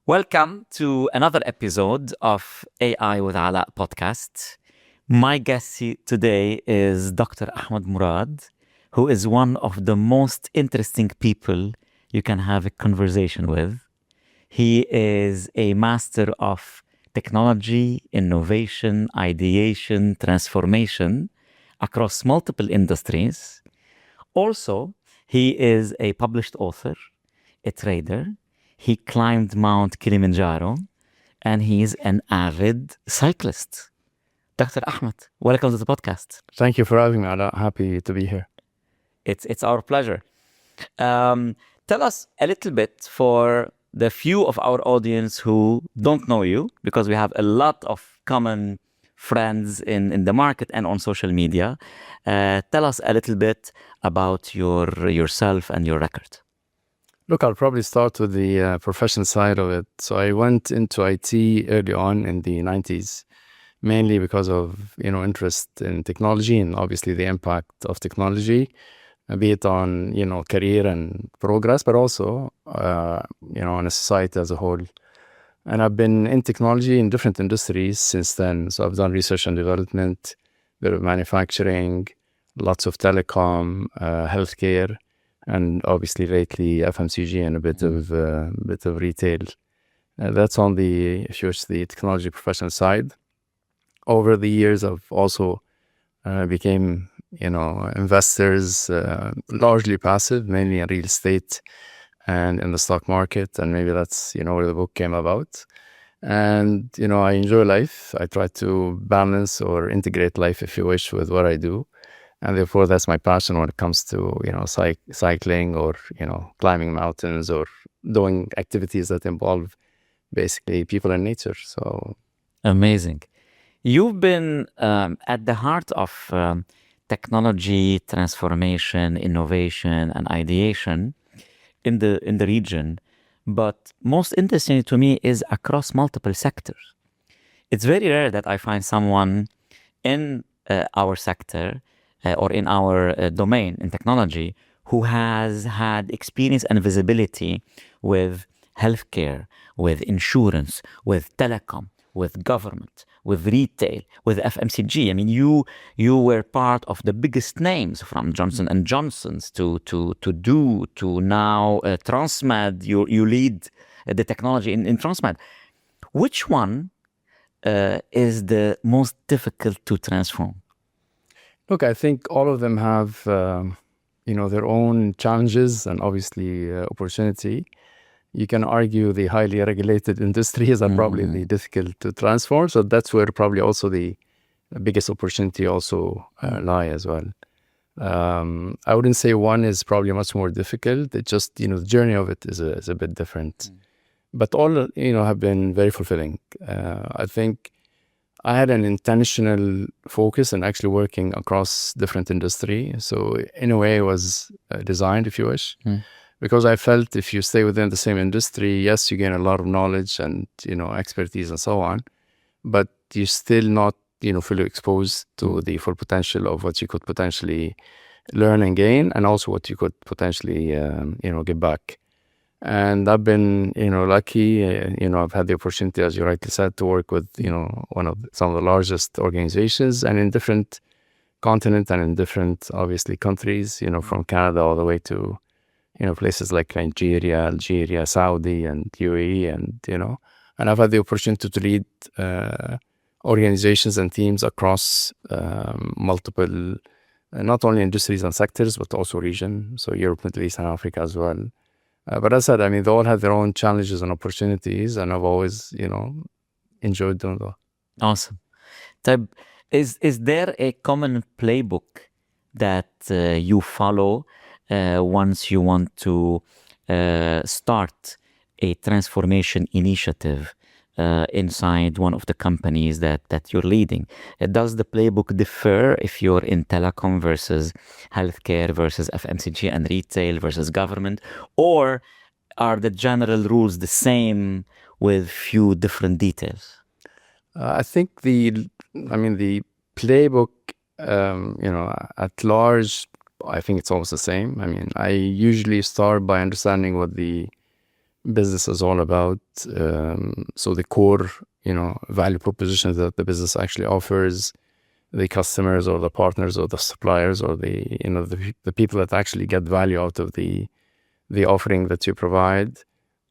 Welcome to another episode of AI with Alaa podcast. My guest today is Dr. Ahmad Mourad, who is one of the most interesting people you can have a conversation with. He is a master of technology, innovation, ideation, transformation across multiple industries. Also, he is a published author, a trader. He climbed Mount Kilimanjaro, and he is an avid cyclist. Dr. Ahmed, welcome to the podcast. Thank you for having me, Alaa. Happy to be here. It's our pleasure. Tell us a little bit for the few of our audience who don't know you, because we have a lot of common friends in the market and on social media. Tell us a little bit about yourself and your record. Look, I'll probably start with the professional side of it. So I went into IT early on in the 90s, mainly because of, interest in technology and obviously the impact of technology, be it on, career and progress, but also, on a society as a whole. And I've been in technology in different industries since then. So I've done research and development, a bit of manufacturing, lots of telecom, healthcare, and obviously lately FMCG and a bit of retail. That's on the technology professional side. Over the years, I've also became, investors, largely passive, mainly in real estate and in the stock market. And maybe that's, where the book came about. And, I enjoy life. I try to balance or integrate life, if you wish, with what I do. And therefore, that's my passion when it comes to, cycling or, climbing mountains or doing activities that involve basically people and nature. So amazing. You've been at the heart of technology, transformation, innovation, and ideation in the region. But most interesting to me is across multiple sectors. It's very rare that I find someone in our sector or in our domain in technology who has had experience and visibility with healthcare, with insurance, with telecom, with government, with retail, with FMCG. I mean, you were part of the biggest names from Johnson and Johnson's to now Transmed. You lead the technology in Transmed. Which one is the most difficult to transform? Look, I think all of them have, their own challenges and obviously opportunity. You can argue the highly regulated industries are probably the difficult to transform. So that's where probably also the biggest opportunity also lie as well. I wouldn't say one is probably much more difficult. It just, the journey of it is a bit different. But all, have been very fulfilling. I think I had an intentional focus in actually working across different industry. So in a way it was designed, if you wish, because I felt if you stay within the same industry, yes, you gain a lot of knowledge and, expertise and so on, but you're still not, fully exposed to the full potential of what you could potentially learn and gain, and also what you could potentially, give back. And I've been, lucky, I've had the opportunity, as you rightly said, to work with, some of the largest organizations and in different continents and in different, obviously, countries, from Canada all the way to, places like Nigeria, Algeria, Saudi and UAE and I've had the opportunity to lead organizations and teams across multiple, not only industries and sectors, but also region. So Europe, Middle East and Africa as well. But as I said, I mean, they all have their own challenges and opportunities, and I've always, enjoyed doing that. Awesome. Tab, is there a common playbook that you follow once you want to start a transformation initiative inside one of the companies that you're leading? Does the playbook differ if you're in telecom versus healthcare versus FMCG and retail versus government? Or are the general rules the same with few different details? I think the playbook, at large, I think it's almost the same. I mean, I usually start by understanding what the business is all about. So the core, value proposition that the business actually offers the customers or the partners or the suppliers or the people that actually get value out of the offering that you provide.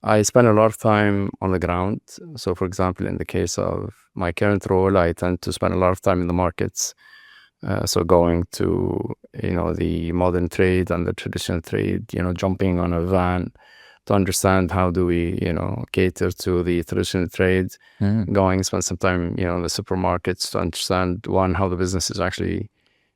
I spend a lot of time on the ground. So, for example, in the case of my current role, I tend to spend a lot of time in the markets. So going to, the modern trade and the traditional trade, jumping on a van to understand how do we, cater to the traditional trade, going, spend some time, in the supermarkets to understand, one, how the business is actually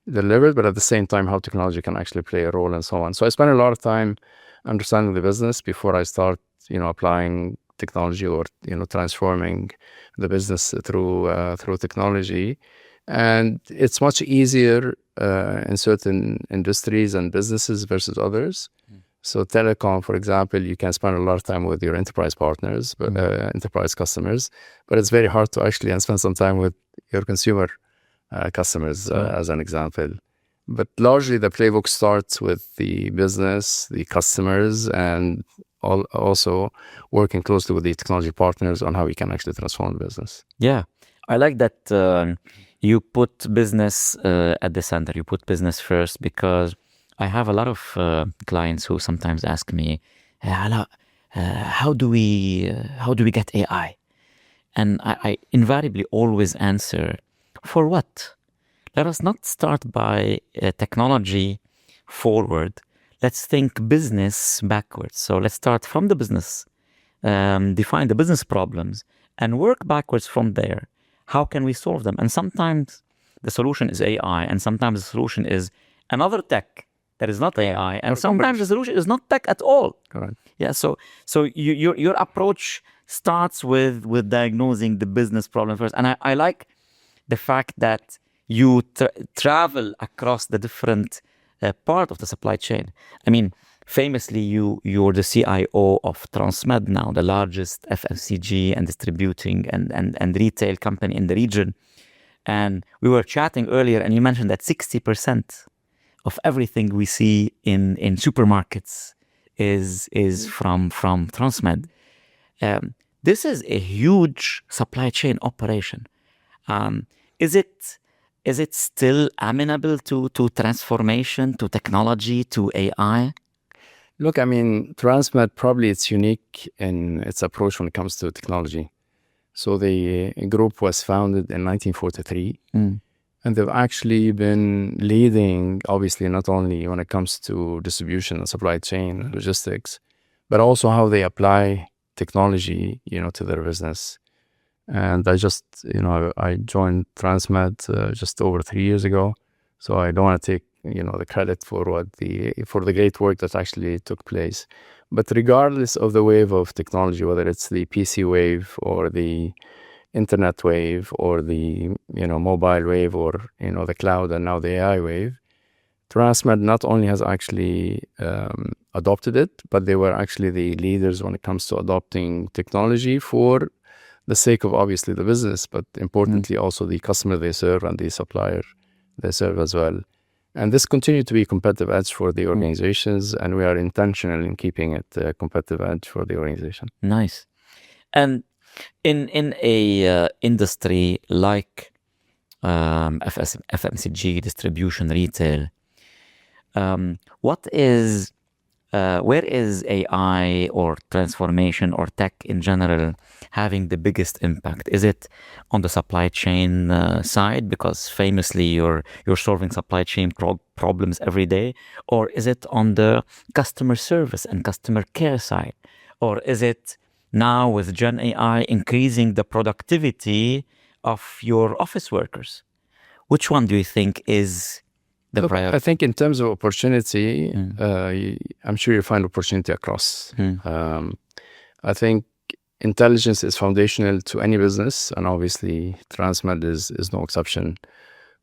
delivered, but at the same time, how technology can actually play a role and so on. So I spend a lot of time understanding the business before I start, applying technology or, transforming the business through technology. And it's much easier in certain industries and businesses versus others. So telecom, for example, you can spend a lot of time with your enterprise partners, but enterprise customers, but it's very hard to actually spend some time with your consumer customers, as an example. But largely the playbook starts with the business, the customers, and also working closely with the technology partners on how we can actually transform the business. Yeah, I like that you put business at the center. You put business first, because I have a lot of clients who sometimes ask me, "Hey, Alaa, how do we get AI?" And I invariably always answer, "For what? Let us not start by technology forward. Let's think business backwards. So let's start from the business, define the business problems, and work backwards from there. How can we solve them?" And sometimes the solution is AI, and sometimes the solution is another tech that is not AI, and sometimes the solution is not tech at all. Correct. Yeah. So your approach starts with diagnosing the business problem first, and I like the fact that you travel across the different part of the supply chain. I mean, famously, you're the CIO of Transmed now, the largest FMCG and distributing and retail company in the region. And we were chatting earlier, and you mentioned that 60% of everything we see in supermarkets is from Transmed. This is a huge supply chain operation. Is it still amenable to transformation, to technology, to AI? Look, I mean, Transmed probably it's unique in its approach when it comes to technology. So the group was founded in 1943, and they've actually been leading, obviously, not only when it comes to distribution and supply chain and logistics, but also how they apply technology, to their business. And I just, I joined Transmed just over 3 years ago. So I don't want to take, the credit for the great work that actually took place. But regardless of the wave of technology, whether it's the PC wave or the internet wave or the, mobile wave or, the cloud and now the AI wave, Transmed not only has actually adopted it, but they were actually the leaders when it comes to adopting technology for the sake of obviously the business, but importantly also the customer they serve and the supplier they serve as well. And this continued to be a competitive edge for the organizations, and we are intentional in keeping it a competitive edge for the organization. Nice. And in a industry like FMCG, distribution, retail, where is AI or transformation or tech in general having the biggest impact? Is it on the supply chain side, because famously you're solving supply chain problems every day, or is it on the customer service and customer care side, or is it now with Gen AI increasing the productivity of your office workers? Which one do you think is the priority? I think in terms of opportunity, I'm sure you find opportunity across. I think intelligence is foundational to any business, and obviously Transmed is no exception.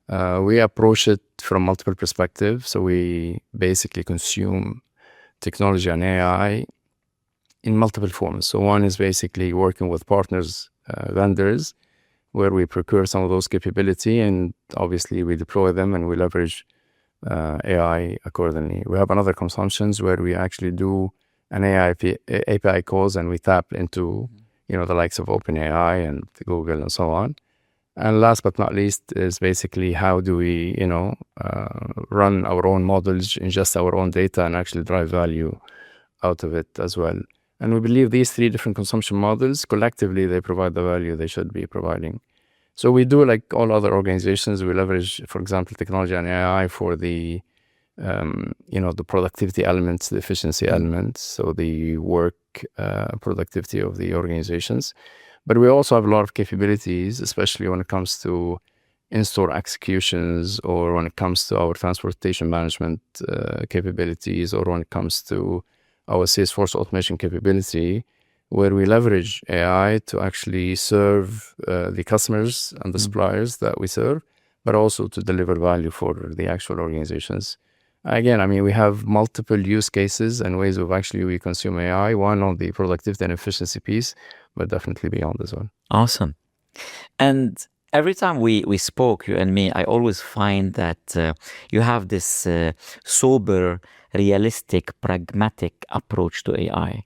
We approach it from multiple perspectives. So we basically consume technology and AI in multiple forms. So one is basically working with partners, vendors, where we procure some of those capability, and obviously we deploy them and we leverage AI accordingly. We have another consumptions where we actually do an API calls, and we tap into, the likes of OpenAI and Google and so on. And last but not least is basically how do we, run our own models, ingest our own data, and actually drive value out of it as well. And we believe these three different consumption models, collectively, they provide the value they should be providing. So we do, like all other organizations, we leverage, for example, technology and AI for the, the productivity elements, the efficiency elements, so the work productivity of the organizations. But we also have a lot of capabilities, especially when it comes to in-store executions, or when it comes to our transportation management capabilities, or when it comes to our Salesforce automation capability, where we leverage AI to actually serve the customers and the suppliers that we serve, but also to deliver value for the actual organizations. Again, I mean, we have multiple use cases and ways of actually we consume AI, one on the productivity and efficiency piece, but definitely beyond as well. Awesome. And every time we spoke, you and me, I always find that you have this sober, realistic, pragmatic approach to AI.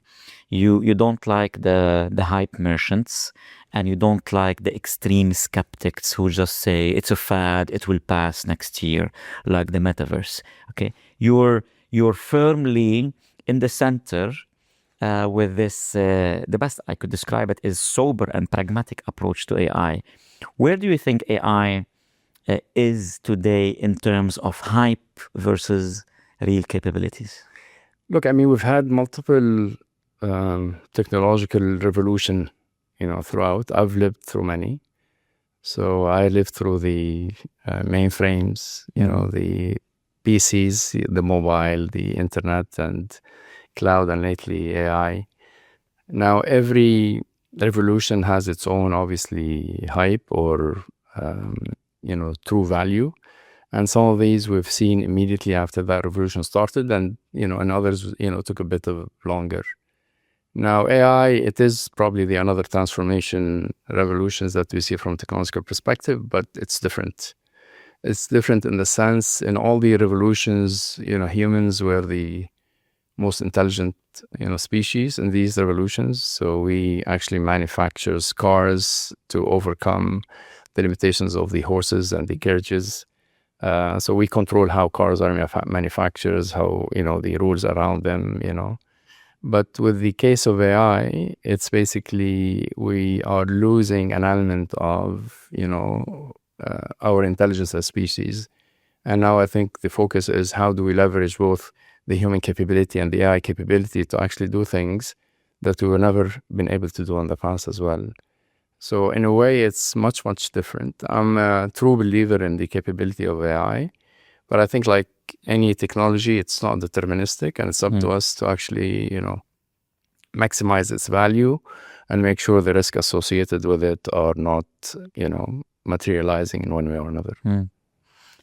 You don't like the hype merchants, and you don't like the extreme skeptics who just say it's a fad, it will pass next year, like the metaverse. Okay, you're firmly in the center with this. The best I could describe it is sober and pragmatic approach to AI. Where do you think AI is today in terms of hype versus real capabilities? Look, I mean, we've had multiple technological revolution, throughout. I've lived through many. So I lived through the mainframes, the PCs, the mobile, the internet, and cloud, and lately AI. Now, every revolution has its own, obviously, hype or, true value. And some of these we've seen immediately after that revolution started, and, and others, took a bit of longer. Now, AI, it is probably another transformation revolutions that we see from a technological perspective, but it's different. It's different in the sense, in all the revolutions, humans were the most intelligent, species in these revolutions. So we actually manufacture cars to overcome the limitations of the horses and the carriages. So we control how cars are manufactured, how, the rules around them, But with the case of AI, it's basically we are losing an element of, our intelligence as species. And now I think the focus is how do we leverage both the human capability and the AI capability to actually do things that we were never been able to do in the past as well. So in a way, it's much, much different. I'm a true believer in the capability of AI, but I think like any technology, it's not deterministic, and it's up to us to actually, maximize its value and make sure the risk associated with it are not, materializing in one way or another.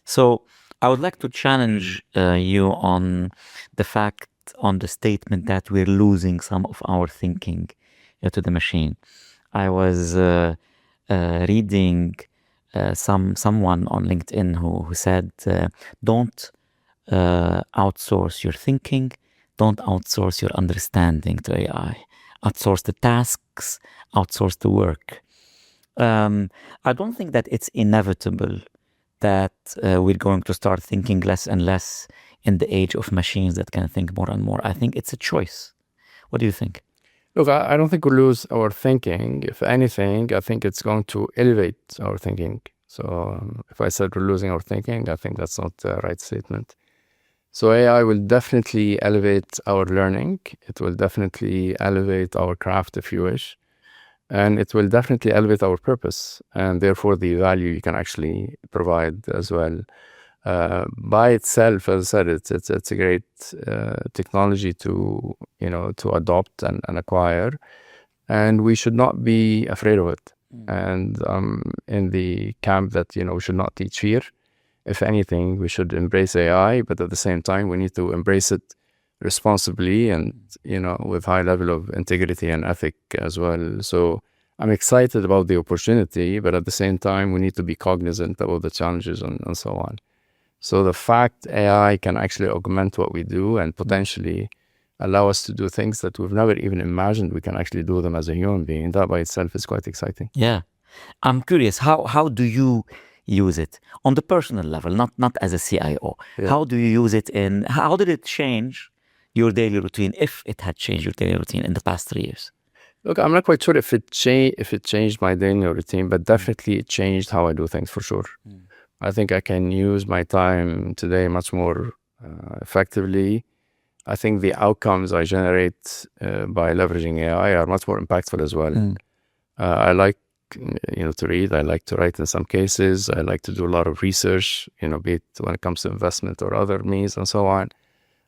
So I would like to challenge you on the fact, on the statement that we're losing some of our thinking to the machine. I was reading someone on LinkedIn who said, don't outsource your thinking, don't outsource your understanding to AI. Outsource the tasks, outsource the work. I don't think that it's inevitable that we're going to start thinking less and less in the age of machines that can think more and more. I think it's a choice. What do you think? Look, I don't think we lose our thinking. If anything, I think it's going to elevate our thinking. So if I said we're losing our thinking, I think that's not the right statement. So AI will definitely elevate our learning. It will definitely elevate our craft, if you wish. And it will definitely elevate our purpose, and therefore the value you can actually provide as well. By itself, as I said, it's a great technology to adopt and acquire, and we should not be afraid of it. And in the camp that we should not teach fear. If anything, we should embrace AI, but at the same time, we need to embrace it responsibly and with high level of integrity and ethic as well. So I'm excited about the opportunity, but at the same time, we need to be cognizant about the challenges and so on. So the fact AI can actually augment what we do and potentially allow us to do things that we've never even imagined we can actually do them as a human being. That by itself is quite exciting. Yeah. I'm curious, how do you use it on the personal level, not as a CIO? Yeah. How do you use it how did it change your daily routine, if it had changed your daily routine in the past 3 years? Look, I'm not quite sure if it changed my daily routine, but definitely it changed how I do things for sure. I think I can use my time today much more effectively. I think the outcomes I generate by leveraging AI are much more impactful as well. I like to read. I like to write in some cases. I like to do a lot of research, be it when it comes to investment or other means and so on.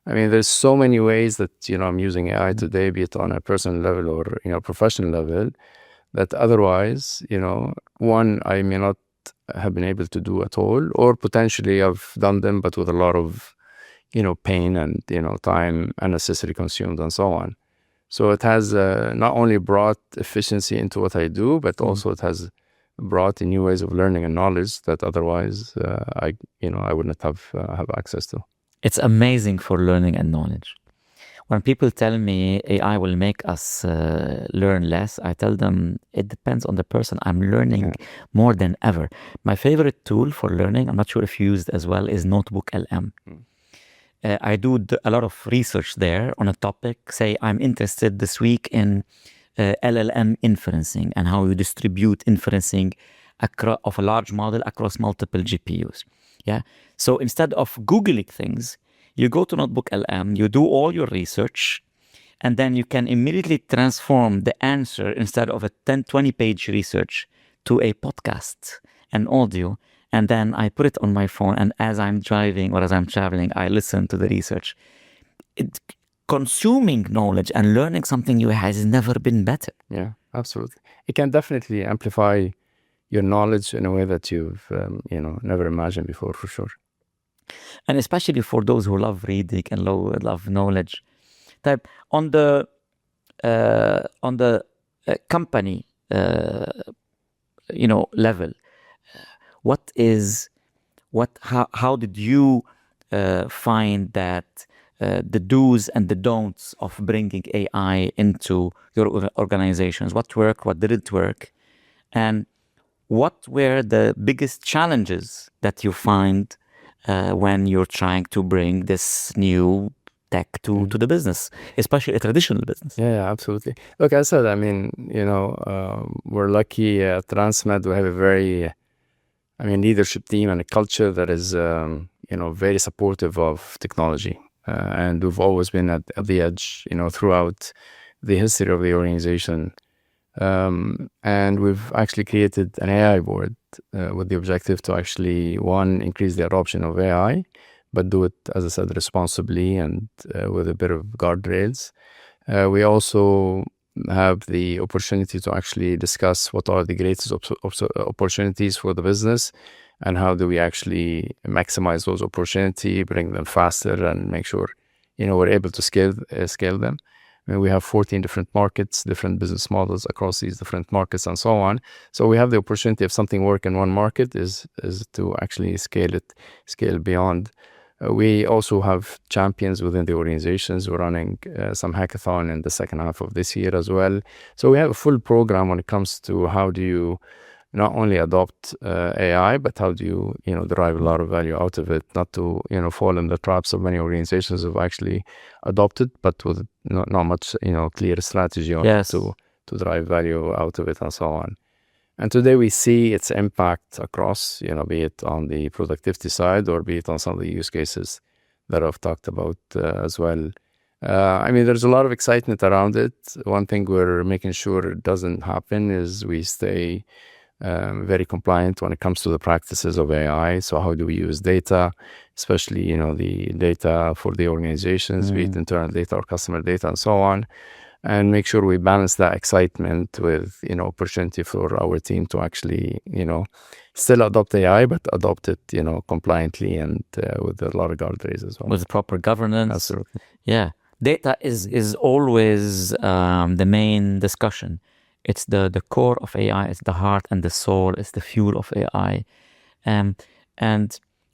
I mean, there's so many ways that, I'm using AI today, be it on a personal level or, professional level, that otherwise, one, I may not have been able to do at all, or potentially I've done them, but with a lot of, pain and, time unnecessarily consumed and so on. So it has not only brought efficiency into what I do, but also it has brought in new ways of learning and knowledge that otherwise I wouldn't have access to. It's amazing for learning and knowledge. When people tell me AI will make us learn less, I tell them it depends on the person. I'm learning more than ever. My favorite tool for learning, I'm not sure if you used as well, is Notebook LM. I do a lot of research there on a topic. Say I'm interested this week in LLM inferencing and how you distribute inferencing of a large model across multiple GPUs. Yeah. So instead of Googling things, you go to Notebook LM, you do all your research, and then you can immediately transform the answer instead of a 20 page research to a podcast, an audio. And then I put it on my phone, and as I'm driving or as I'm traveling, I listen to the research. Consuming knowledge and learning something new has never been better. Yeah, absolutely. It can definitely amplify your knowledge in a way that you've never imagined before, for sure. And especially for those who love reading and love knowledge. Type on the company level. How did you find that the do's and the don'ts of bringing AI into your organizations? What worked, what didn't work, and what were the biggest challenges that you find when you're trying to bring this new tech to the business, especially a traditional business? Yeah, absolutely. Look, I said, I mean, we're lucky at Transmed. We have a very, leadership team and a culture that is, very supportive of technology. And we've always been at the edge, throughout the history of the organization. And we've actually created an AI board with the objective to actually, one, increase the adoption of AI, but do it, as I said, responsibly and with a bit of guardrails. We also have the opportunity to actually discuss what are the greatest opportunities for the business and how do we actually maximize those opportunities, bring them faster, and make sure, we're able to scale them. We have 14 different markets, different business models across these different markets and so on. So we have the opportunity, if something works in one market, is to actually scale beyond. We also have champions within the organizations. We're running some hackathon in the second half of this year as well. So we have a full program when it comes to how do you not only adopt AI, but how do you, derive a lot of value out of it, not to, fall in the traps of many organizations who've actually adopted, but with not much, clear strategy on to derive value out of it and so on. And today we see its impact across, be it on the productivity side or be it on some of the use cases that I've talked about as well. There's a lot of excitement around it. One thing we're making sure it doesn't happen is we stay very compliant when it comes to the practices of AI. So how do we use data, especially, the data for the organizations, be it internal data or customer data and so on, and make sure we balance that excitement with, opportunity for our team to actually, still adopt AI, but adopt it, compliantly and with a lot of guardrails as well. With proper governance. Absolutely. Yeah. Data is always the main discussion. It's the core of AI. It's the heart and the soul. It's the fuel of AI. And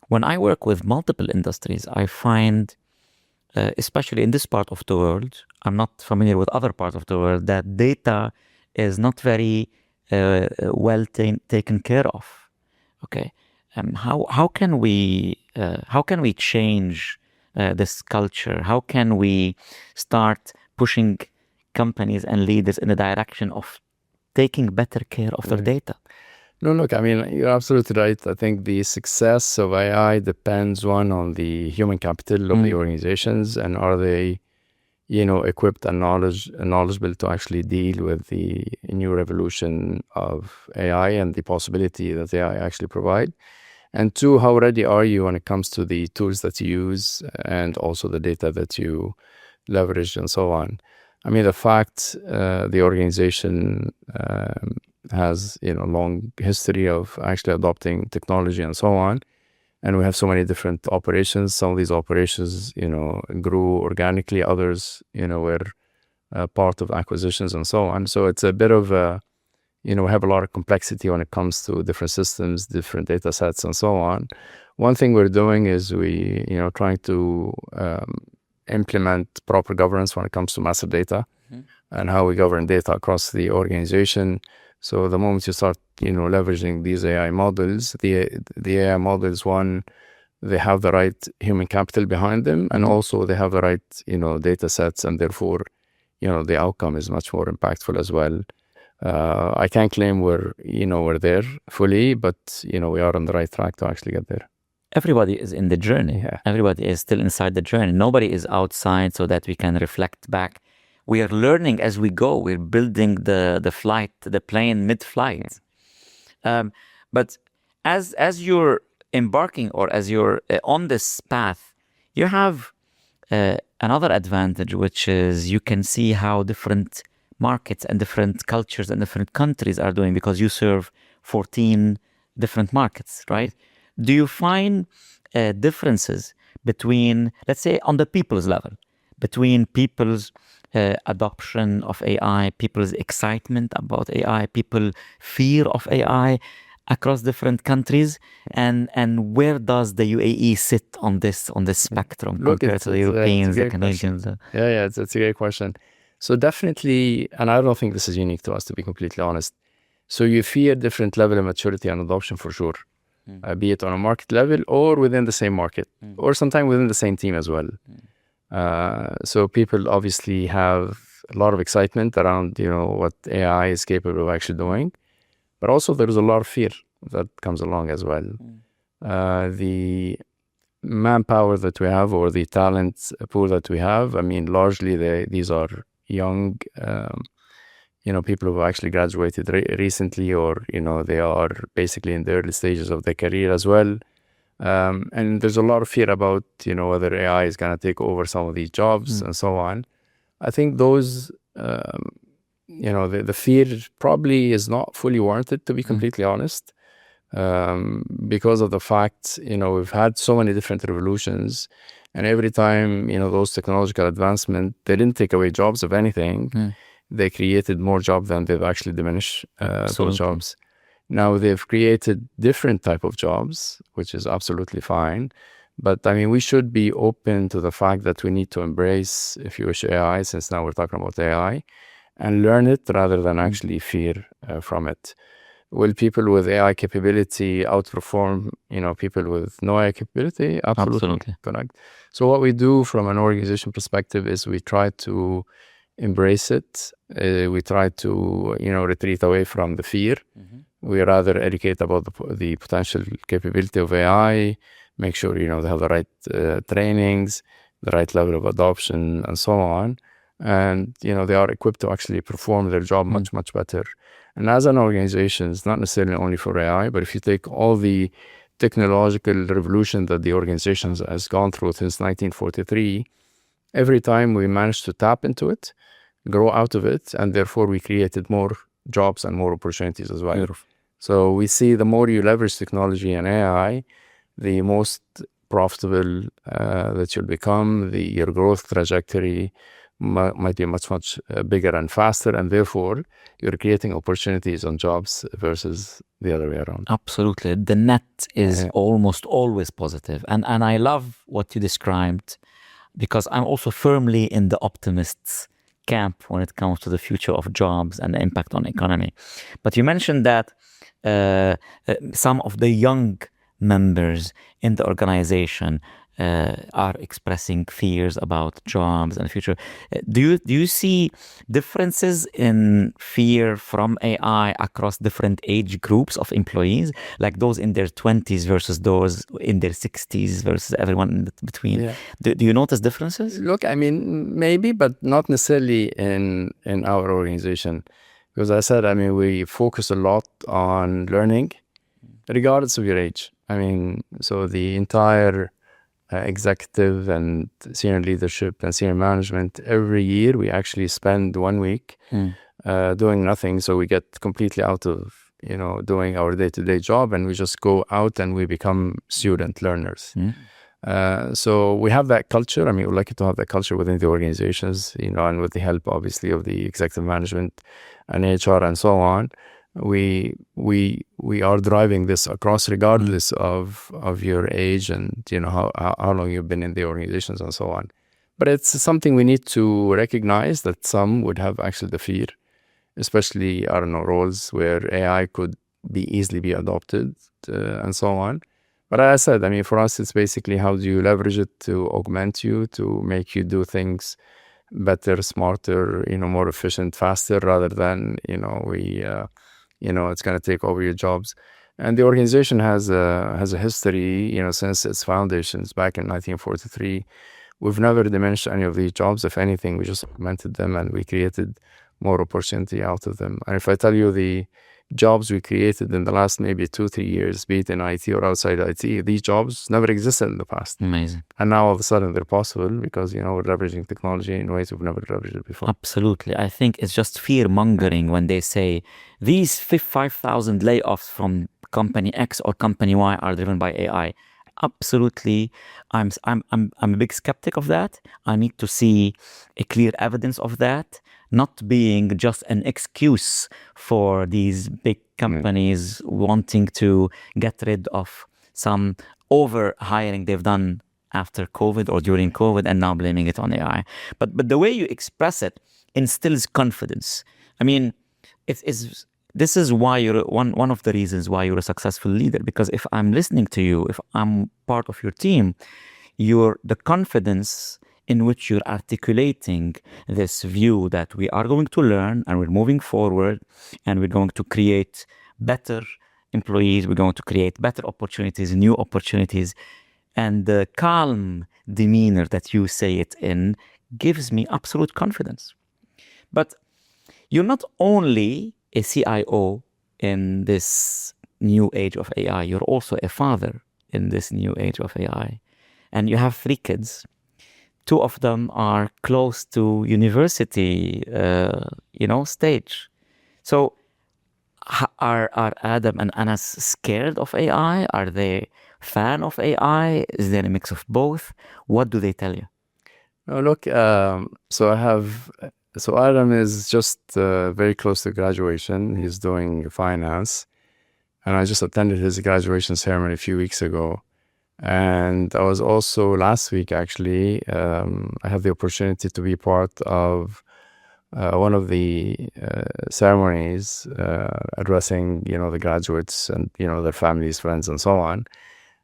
when I work with multiple industries, I find especially in this part of the world, I'm not familiar with other parts of the world, that data is not very well taken care of. Okay, how can we change this culture? How can we start pushing companies and leaders in the direction of taking better care of their data? No, look, I mean, you're absolutely right. I think the success of AI depends, one, on the human capital of the organizations, and are they, equipped and knowledgeable to actually deal with the new revolution of AI and the possibility that AI actually provide. And two, how ready are you when it comes to the tools that you use and also the data that you leverage and so on. I mean, the fact the organization has long history of actually adopting technology and so on, and we have so many different operations. Some of these operations grew organically, others were part of acquisitions and so on. So it's a bit of we have a lot of complexity when it comes to different systems, different data sets and so on. One thing we're doing is we trying to implement proper governance when it comes to master data and how we govern data across the organization. So the moment you start, leveraging these AI models, the AI models, one, they have the right human capital behind them, and also they have the right, data sets, and therefore, the outcome is much more impactful as well. I can't claim we're there fully, but, we are on the right track to actually get there. Everybody is in the journey. Yeah. Everybody is still inside the journey. Nobody is outside so that we can reflect back. We are learning as we go. We're building the plane mid-flight. But as you're embarking, or as you're on this path, you have another advantage, which is you can see how different markets and different cultures and different countries are doing, because you serve 14 different markets, right? Do you find differences between, let's say, on the people's level, between people's adoption of AI, people's excitement about AI, people's fear of AI across different countries, and where does the UAE sit on this spectrum compared to the Europeans, the Canadians? Yeah, it's a great question. So definitely, and I don't think this is unique to us, to be completely honest. So you fear different level of maturity and adoption for sure, be it on a market level or within the same market, or sometimes within the same team as well. So people obviously have a lot of excitement around, what AI is capable of actually doing, but also there's a lot of fear that comes along as well. The manpower that we have, or the talent pool that we have, I mean, largely these are young, people who have actually graduated recently, or, they are basically in the early stages of their career as well. And there's a lot of fear about, whether AI is going to take over some of these jobs and so on. I think those, the fear probably is not fully warranted, to be completely honest, because of the fact, we've had so many different revolutions, and every time, those technological advancements, they didn't take away jobs. If anything, they created more jobs than they've actually diminished those jobs. Now they've created different type of jobs, which is absolutely fine. But I mean, we should be open to the fact that we need to embrace, if you wish, AI, since now we're talking about AI, and learn it rather than actually fear from it. Will people with AI capability outperform, people with no AI capability? Absolutely. Correct. So what we do from an organization perspective is we try to embrace it. We try to, retreat away from the fear. We rather educate about the potential capability of AI, make sure, they have the right trainings, the right level of adoption, and so on. And, they are equipped to actually perform their job much, much better. And as an organization, it's not necessarily only for AI, but if you take all the technological revolution that the organization has gone through since 1943, every time we managed to tap into it, grow out of it, and therefore we created more jobs and more opportunities as well. Beautiful. So we see the more you leverage technology and AI, the most profitable that you'll become, your growth trajectory might be much, much bigger and faster, and therefore you're creating opportunities on jobs versus the other way around. Absolutely. The net is almost always positive. And I love what you described because I'm also firmly in the optimists camp when it comes to the future of jobs and the impact on economy. But you mentioned that some of the young members in the organization are expressing fears about jobs and the future. Do you see differences in fear from AI across different age groups of employees, like those in their 20s versus those in their 60s versus everyone in between? Yeah. Do you notice differences? Look, I mean, maybe, but not necessarily in our organization. Because I said, I mean, we focus a lot on learning, regardless of your age. I mean, so the entire executive and senior leadership and senior management, every year we actually spend 1 week doing nothing. So we get completely out of, doing our day-to-day job, and we just go out and we become student learners. So we have that culture. I mean, we're lucky to have that culture within the organizations, and with the help, obviously, of the executive management and HR and so on. We are driving this across, regardless of your age and how long you've been in the organizations and so on. But it's something we need to recognize, that some would have actually the fear, especially, I don't know, roles where AI could easily be adopted and so on. But as I said, I mean, for us, it's basically how do you leverage it to augment you, to make you do things better, smarter, more efficient, faster, rather than, it's going to take over your jobs. And the organization has a history, since its foundations back in 1943. We've never diminished any of these jobs. If anything, we just augmented them and we created more opportunity out of them. And if I tell you the jobs we created in the last maybe 2-3 years, be it in IT or outside IT, these jobs never existed in the past. Amazing. And now all of a sudden they're possible because, we're leveraging technology in ways we've never leveraged it before. Absolutely. I think it's just fear mongering when they say these 5,000 layoffs from company X or company Y are driven by AI. Absolutely. I'm a big skeptic of that. I need to see a clear evidence of that, not being just an excuse for these big companies wanting to get rid of some over hiring they've done after COVID or during COVID and now blaming it on AI. But the way you express it instills confidence. I mean, this is why you're one of the reasons why you're a successful leader, because if I'm listening to you, if I'm part of your team, the confidence in which you're articulating this view that we are going to learn and we're moving forward and we're going to create better employees, we're going to create better opportunities, new opportunities, and the calm demeanor that you say it in gives me absolute confidence. But you're not only a CIO in this new age of AI, you're also a father in this new age of AI. And you have 3 kids. 2 of them are close to university, stage. So are Adam and Anas scared of AI? Are they fan of AI? Is there a mix of both? What do they tell you? Look, so Adam is just very close to graduation. He's doing finance. And I just attended his graduation ceremony a few weeks ago. And I was also last week, actually, I had the opportunity to be part of one of the ceremonies addressing, the graduates and, their families, friends, and so on.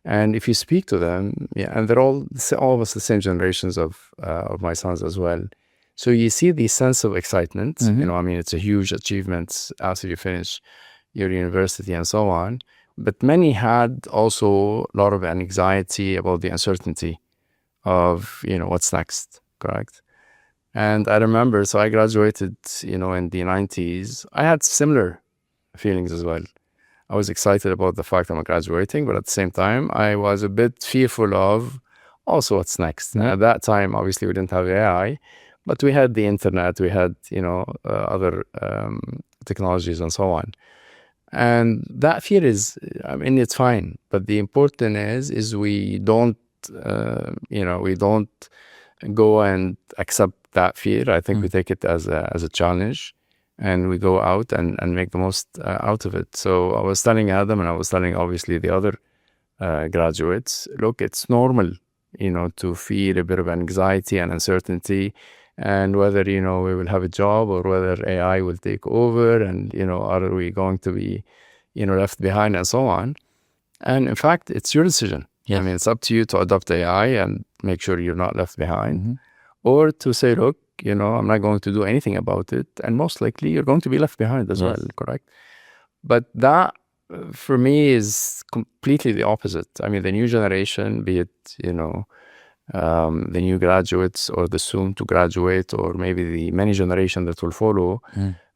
And if you speak to them, and they're all of us the same generations of my sons as well. So you see the sense of excitement. I mean, it's a huge achievement after you finish your university and so on. But many had also a lot of anxiety about the uncertainty of, what's next, correct? And I remember, so I graduated, in the 90s. I had similar feelings as well. I was excited about the fact I'm graduating, but at the same time, I was a bit fearful of also what's next. And at that time, obviously, we didn't have AI, but we had the internet, we had, other technologies and so on. And that fear is, I mean, it's fine. But the important is we don't, we don't go and accept that fear. I think we take it as a challenge, and we go out and make the most out of it. So I was telling Adam, and I was telling obviously the other graduates, look, it's normal, to feel a bit of anxiety and uncertainty, and whether, we will have a job or whether AI will take over, and, are we going to be, left behind and so on. And in fact, it's your decision. Yes. I mean, it's up to you to adopt AI and make sure you're not left behind, or to say, look, I'm not going to do anything about it, and most likely you're going to be left behind as well, correct? But that, for me, is completely the opposite. I mean, the new generation, be it, the new graduates or the soon to graduate, or maybe the many generation that will follow,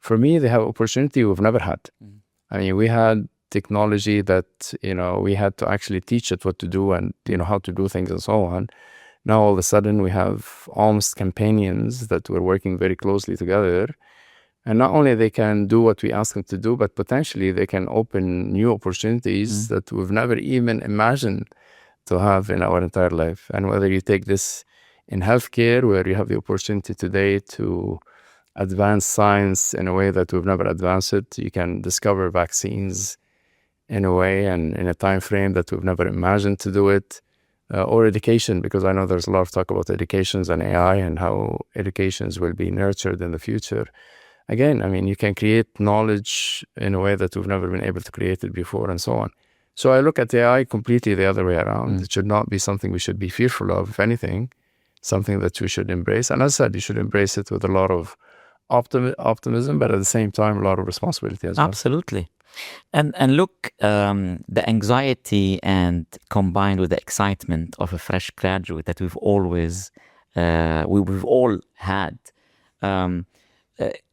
for me, they have opportunity we've never had. I mean, we had technology that, we had to actually teach it what to do and, how to do things and so on. Now, all of a sudden, we have almost companions that we're working very closely together. And not only they can do what we ask them to do, but potentially they can open new opportunities that we've never even imagined to have in our entire life. And whether you take this in healthcare, where you have the opportunity today to advance science in a way that we've never advanced it, you can discover vaccines in a way and in a time frame that we've never imagined to do it. Or education, because I know there's a lot of talk about educations and AI and how educations will be nurtured in the future. Again, I mean, you can create knowledge in a way that we've never been able to create it before, and so on. So I look at AI completely the other way around. It should not be something we should be fearful of, if anything, something that we should embrace. And as I said, you should embrace it with a lot of optimism, but at the same time, a lot of responsibility as well. Absolutely. And look, the anxiety and combined with the excitement of a fresh graduate that we've always, we've all had,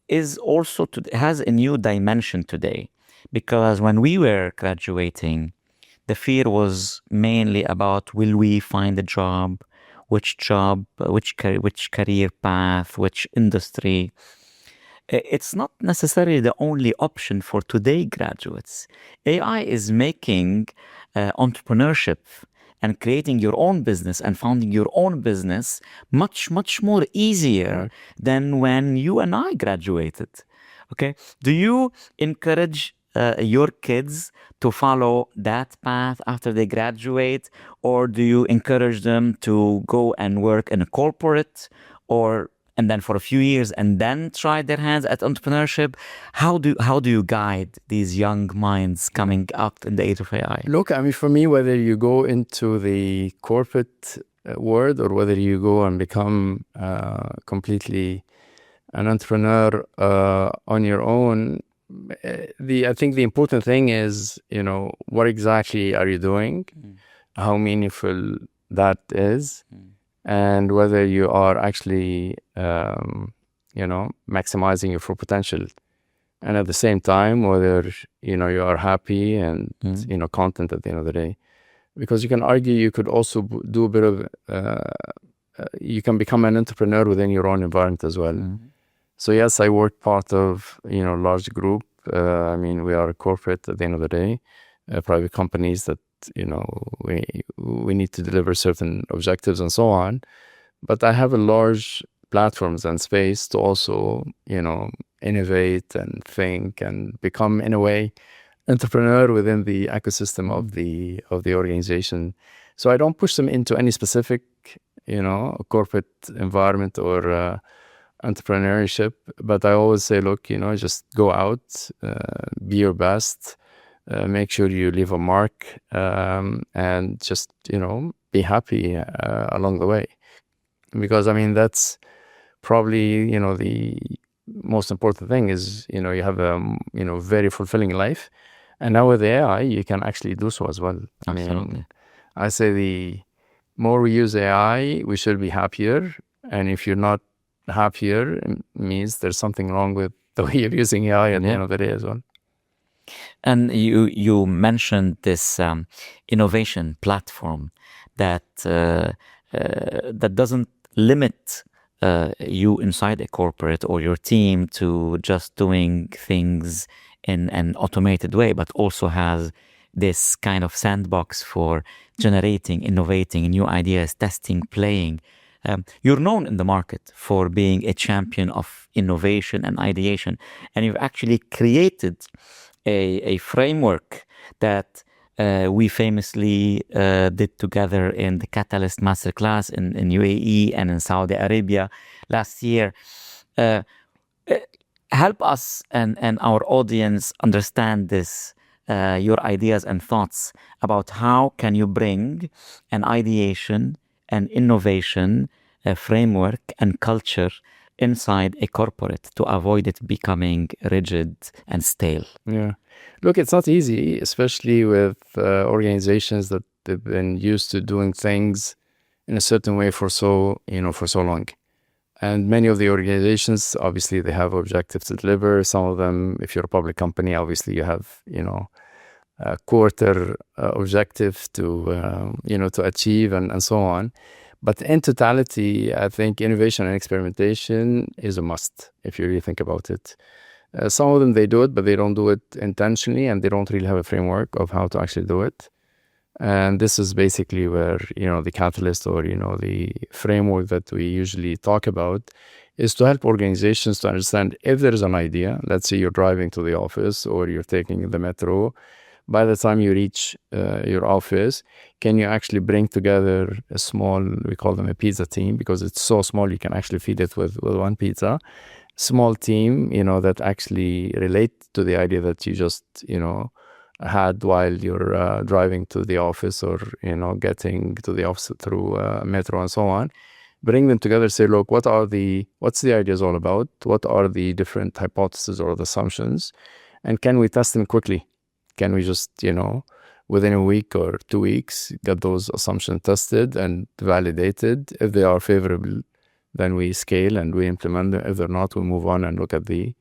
is also has a new dimension today. Because when we were graduating, the fear was mainly about, will we find a job, which career path, which industry. It's not necessarily the only option for today graduates. AI is making entrepreneurship and creating your own business and founding your own business much, much more easier than when you and I graduated. Okay? Do you encourage your kids to follow that path after they graduate, or do you encourage them to go and work in a corporate, and then for a few years and then try their hands at entrepreneurship? How do you guide these young minds coming up in the age of AI? Look, I mean, for me, whether you go into the corporate world or whether you go and become completely an entrepreneur on your own, I think the important thing is, what exactly are you doing, how meaningful that is, and whether you are actually, maximizing your full potential. And at the same time, whether, you are happy and, content at the end of the day. Because you can argue you could also do a bit of, you can become an entrepreneur within your own environment as well. So yes, I work part of, large group. I mean, we are a corporate at the end of the day, private companies that, we need to deliver certain objectives and so on. But I have a large platforms and space to also, innovate and think and become, in a way, entrepreneur within the ecosystem of the organization. So I don't push them into any specific, corporate environment or entrepreneurship, but I always say, look, just go out, be your best, make sure you leave a mark, and just, be happy along the way. Because, I mean, that's probably, the most important thing is, you have a, very fulfilling life. And now with AI, you can actually do so as well. Absolutely. I mean, I say the more we use AI, we should be happier. And if you're not happier, it means there's something wrong with the way you're using AI at the end of the day as well. And you mentioned this innovation platform that doesn't limit you inside a corporate or your team to just doing things in an automated way, but also has this kind of sandbox for generating, innovating new ideas, testing, playing. You're known in the market for being a champion of innovation and ideation, and you've actually created a framework that we famously did together in the Catalyst Masterclass in UAE and in Saudi Arabia last year. Help us and our audience understand this, your ideas and thoughts about how can you bring an ideation and innovation framework and culture inside a corporate to avoid it becoming rigid and stale. Yeah. Look, it's not easy, especially with organizations that they've been used to doing things in a certain way for so long. And many of the organizations, obviously, they have objectives to deliver. Some of them, if you're a public company, obviously you have, a quarter objective to achieve and so on. But in totality, I think innovation and experimentation is a must if you really think about it. Some of them, they do it, but they don't do it intentionally, and they don't really have a framework of how to actually do it. And this is basically where, the catalyst or, the framework that we usually talk about is to help organizations to understand if there is an idea. Let's say you're driving to the office or you're taking the metro. By the time you reach your office, can you actually bring together a small, we call them a pizza team, because it's so small you can actually feed it with one pizza. Small team, that actually relate to the idea that you just, had while you're driving to the office or, getting to the office through metro and so on. Bring them together, say, look, what's the ideas all about? What are the different hypotheses or the assumptions? And can we test them quickly? Can we just, within a week or 2 weeks, get those assumptions tested and validated? If they are favorable, then we scale and we implement them. If they're not, we move on and look at the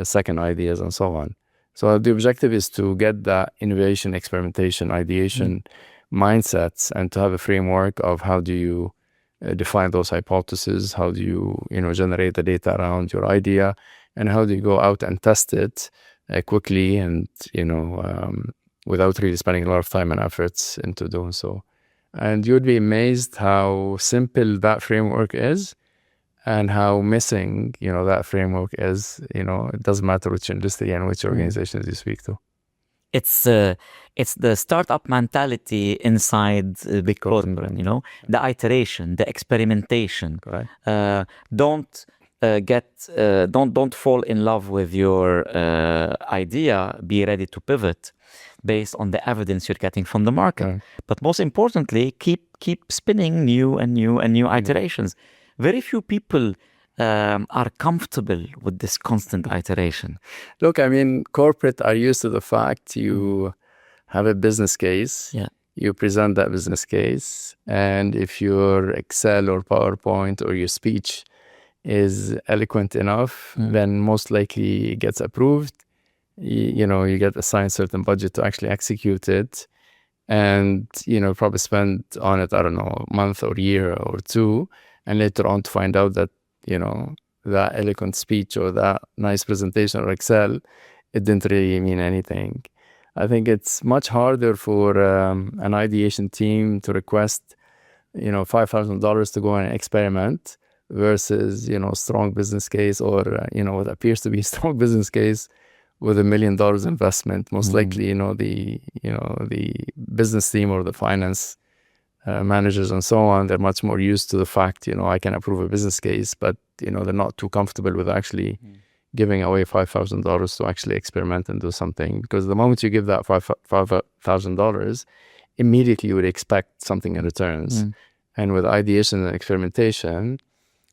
second ideas and so on. So the objective is to get that innovation, experimentation, ideation mindsets, and to have a framework of how do you define those hypotheses, how do you, generate the data around your idea, and how do you go out and test it quickly and, without really spending a lot of time and efforts into doing so. And you would be amazed how simple that framework is and how missing, that framework is. It doesn't matter which industry and which organizations you speak to. It's the startup mentality inside the corporate, the iteration, the experimentation. Correct. Don't fall in love with your idea. Be ready to pivot based on the evidence you're getting from the market. Right. But most importantly, keep spinning new iterations. Very few people are comfortable with this constant iteration. Look, corporate are used to the fact you have a business case. Yeah. You present that business case, and if your Excel or PowerPoint or your speech is eloquent enough, then most likely it gets approved. You get assigned certain budget to actually execute it, and probably spend on it, I don't know, a month or year or two, and later on to find out that that eloquent speech or that nice presentation or Excel, it didn't really mean anything. I think it's much harder for an ideation team to request $5,000 to go and experiment versus strong business case or what appears to be a strong business case with $1 million investment. Most likely the business team or the finance managers and so on, they're much more used to the fact I can approve a business case, but they're not too comfortable with actually giving away $5,000 to actually experiment and do something, because the moment you give that $5,000, immediately you would expect something in returns. And with ideation and experimentation,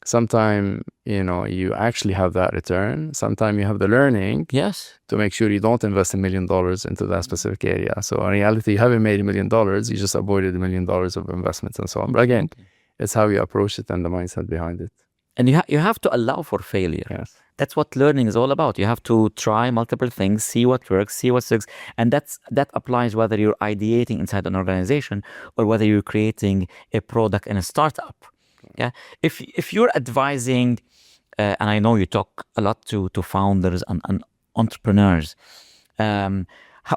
sometime you actually have that return. Sometime you have the learning to make sure you don't invest $1 million into that specific area. So in reality, you haven't made $1 million, you just avoided $1 million of investments and so on. But again, it's how you approach it and the mindset behind it. And you have to allow for failure. Yes. That's what learning is all about. You have to try multiple things, see what works, see what sticks. And that applies whether you're ideating inside an organization or whether you're creating a product in a startup. Yeah. If you're advising, and I know you talk a lot to founders and entrepreneurs,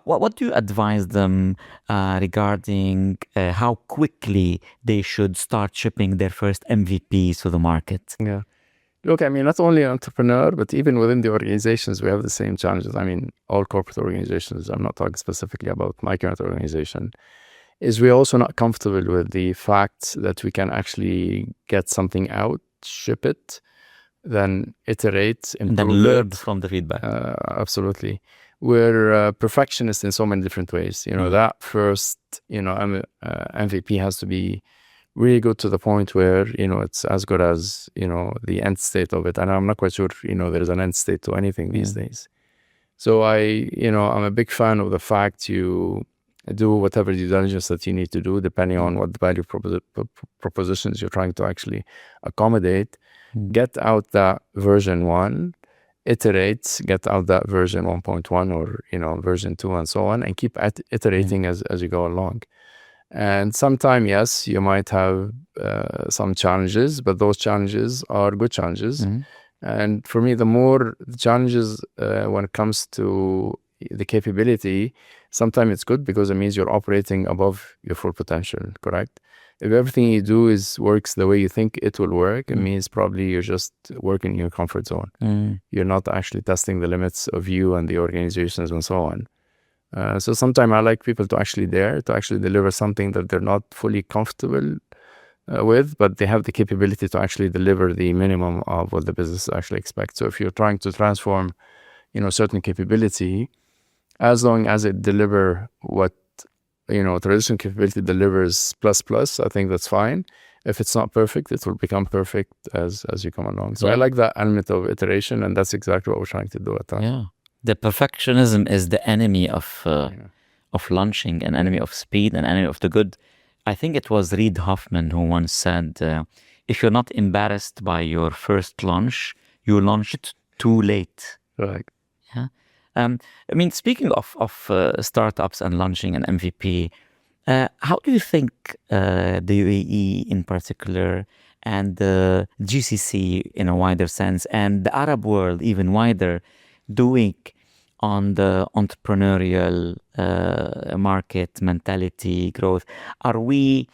what do you advise them regarding how quickly they should start shipping their first MVPs to the market? Yeah. Look, I mean, not only an entrepreneur, but even within the organizations, we have the same challenges. I mean, all corporate organizations, I'm not talking specifically about my current organization, is we're also not comfortable with the fact that we can actually get something out, ship it, then iterate, And then improve learn it. from the feedback. Absolutely. We're perfectionists in so many different ways. That first, MVP has to be really good to the point where, it's as good as, the end state of it. And I'm not quite sure, there is an end state to anything these days. So I'm a big fan of the fact you do whatever due diligence that you need to do, depending on what the value propositions you're trying to actually accommodate. Get out that version 1, iterate, get out that version 1.1 or, version 2 and so on, and keep iterating as you go along. And sometime, yes, you might have some challenges, but those challenges are good challenges. And for me, the more the challenges when it comes to the capability, sometimes it's good because it means you're operating above your full potential, correct? If everything you do works the way you think it will work, it means probably you're just working in your comfort zone. You're not actually testing the limits of you and the organizations and so on. So sometimes I like people to actually dare to actually deliver something that they're not fully comfortable with, but they have the capability to actually deliver the minimum of what the business actually expects. So if you're trying to transform, certain capability, as long as it deliver what, traditional capability delivers plus, I think that's fine. If it's not perfect, it will become perfect as you come along. So I like that element of iteration, and that's exactly what we're trying to do at times. Yeah. The perfectionism is the enemy of launching, an enemy of speed, an enemy of the good. I think it was Reid Hoffman who once said, if you're not embarrassed by your first launch, you launch it too late. Right. Yeah. I mean, speaking of startups and launching an MVP, how do you think the UAE in particular and the GCC in a wider sense and the Arab world even wider doing on the entrepreneurial market mentality growth? Are we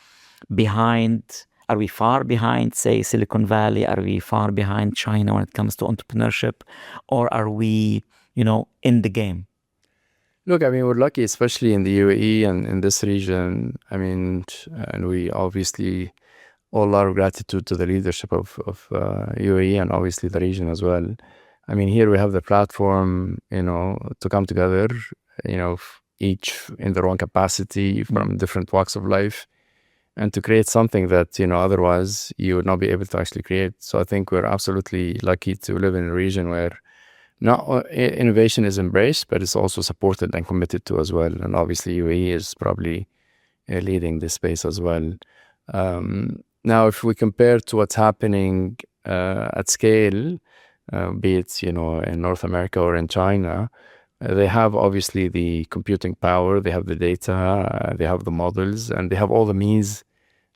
behind? Are we far behind, say, Silicon Valley? Are we far behind China when it comes to entrepreneurship? Or are we, in the game? Look, I mean, we're lucky, especially in the UAE and in this region. I mean, and we obviously owe a lot of gratitude to the leadership of UAE and obviously the region as well. I mean, here we have the platform, to come together, each in their own capacity from different walks of life, and to create something that, otherwise you would not be able to actually create. So I think we're absolutely lucky to live in a region where not innovation is embraced, but it's also supported and committed to as well. And obviously UAE is probably leading this space as well. Now, if we compare to what's happening at scale, be it, in North America or in China, they have obviously the computing power, they have the data, they have the models, and they have all the means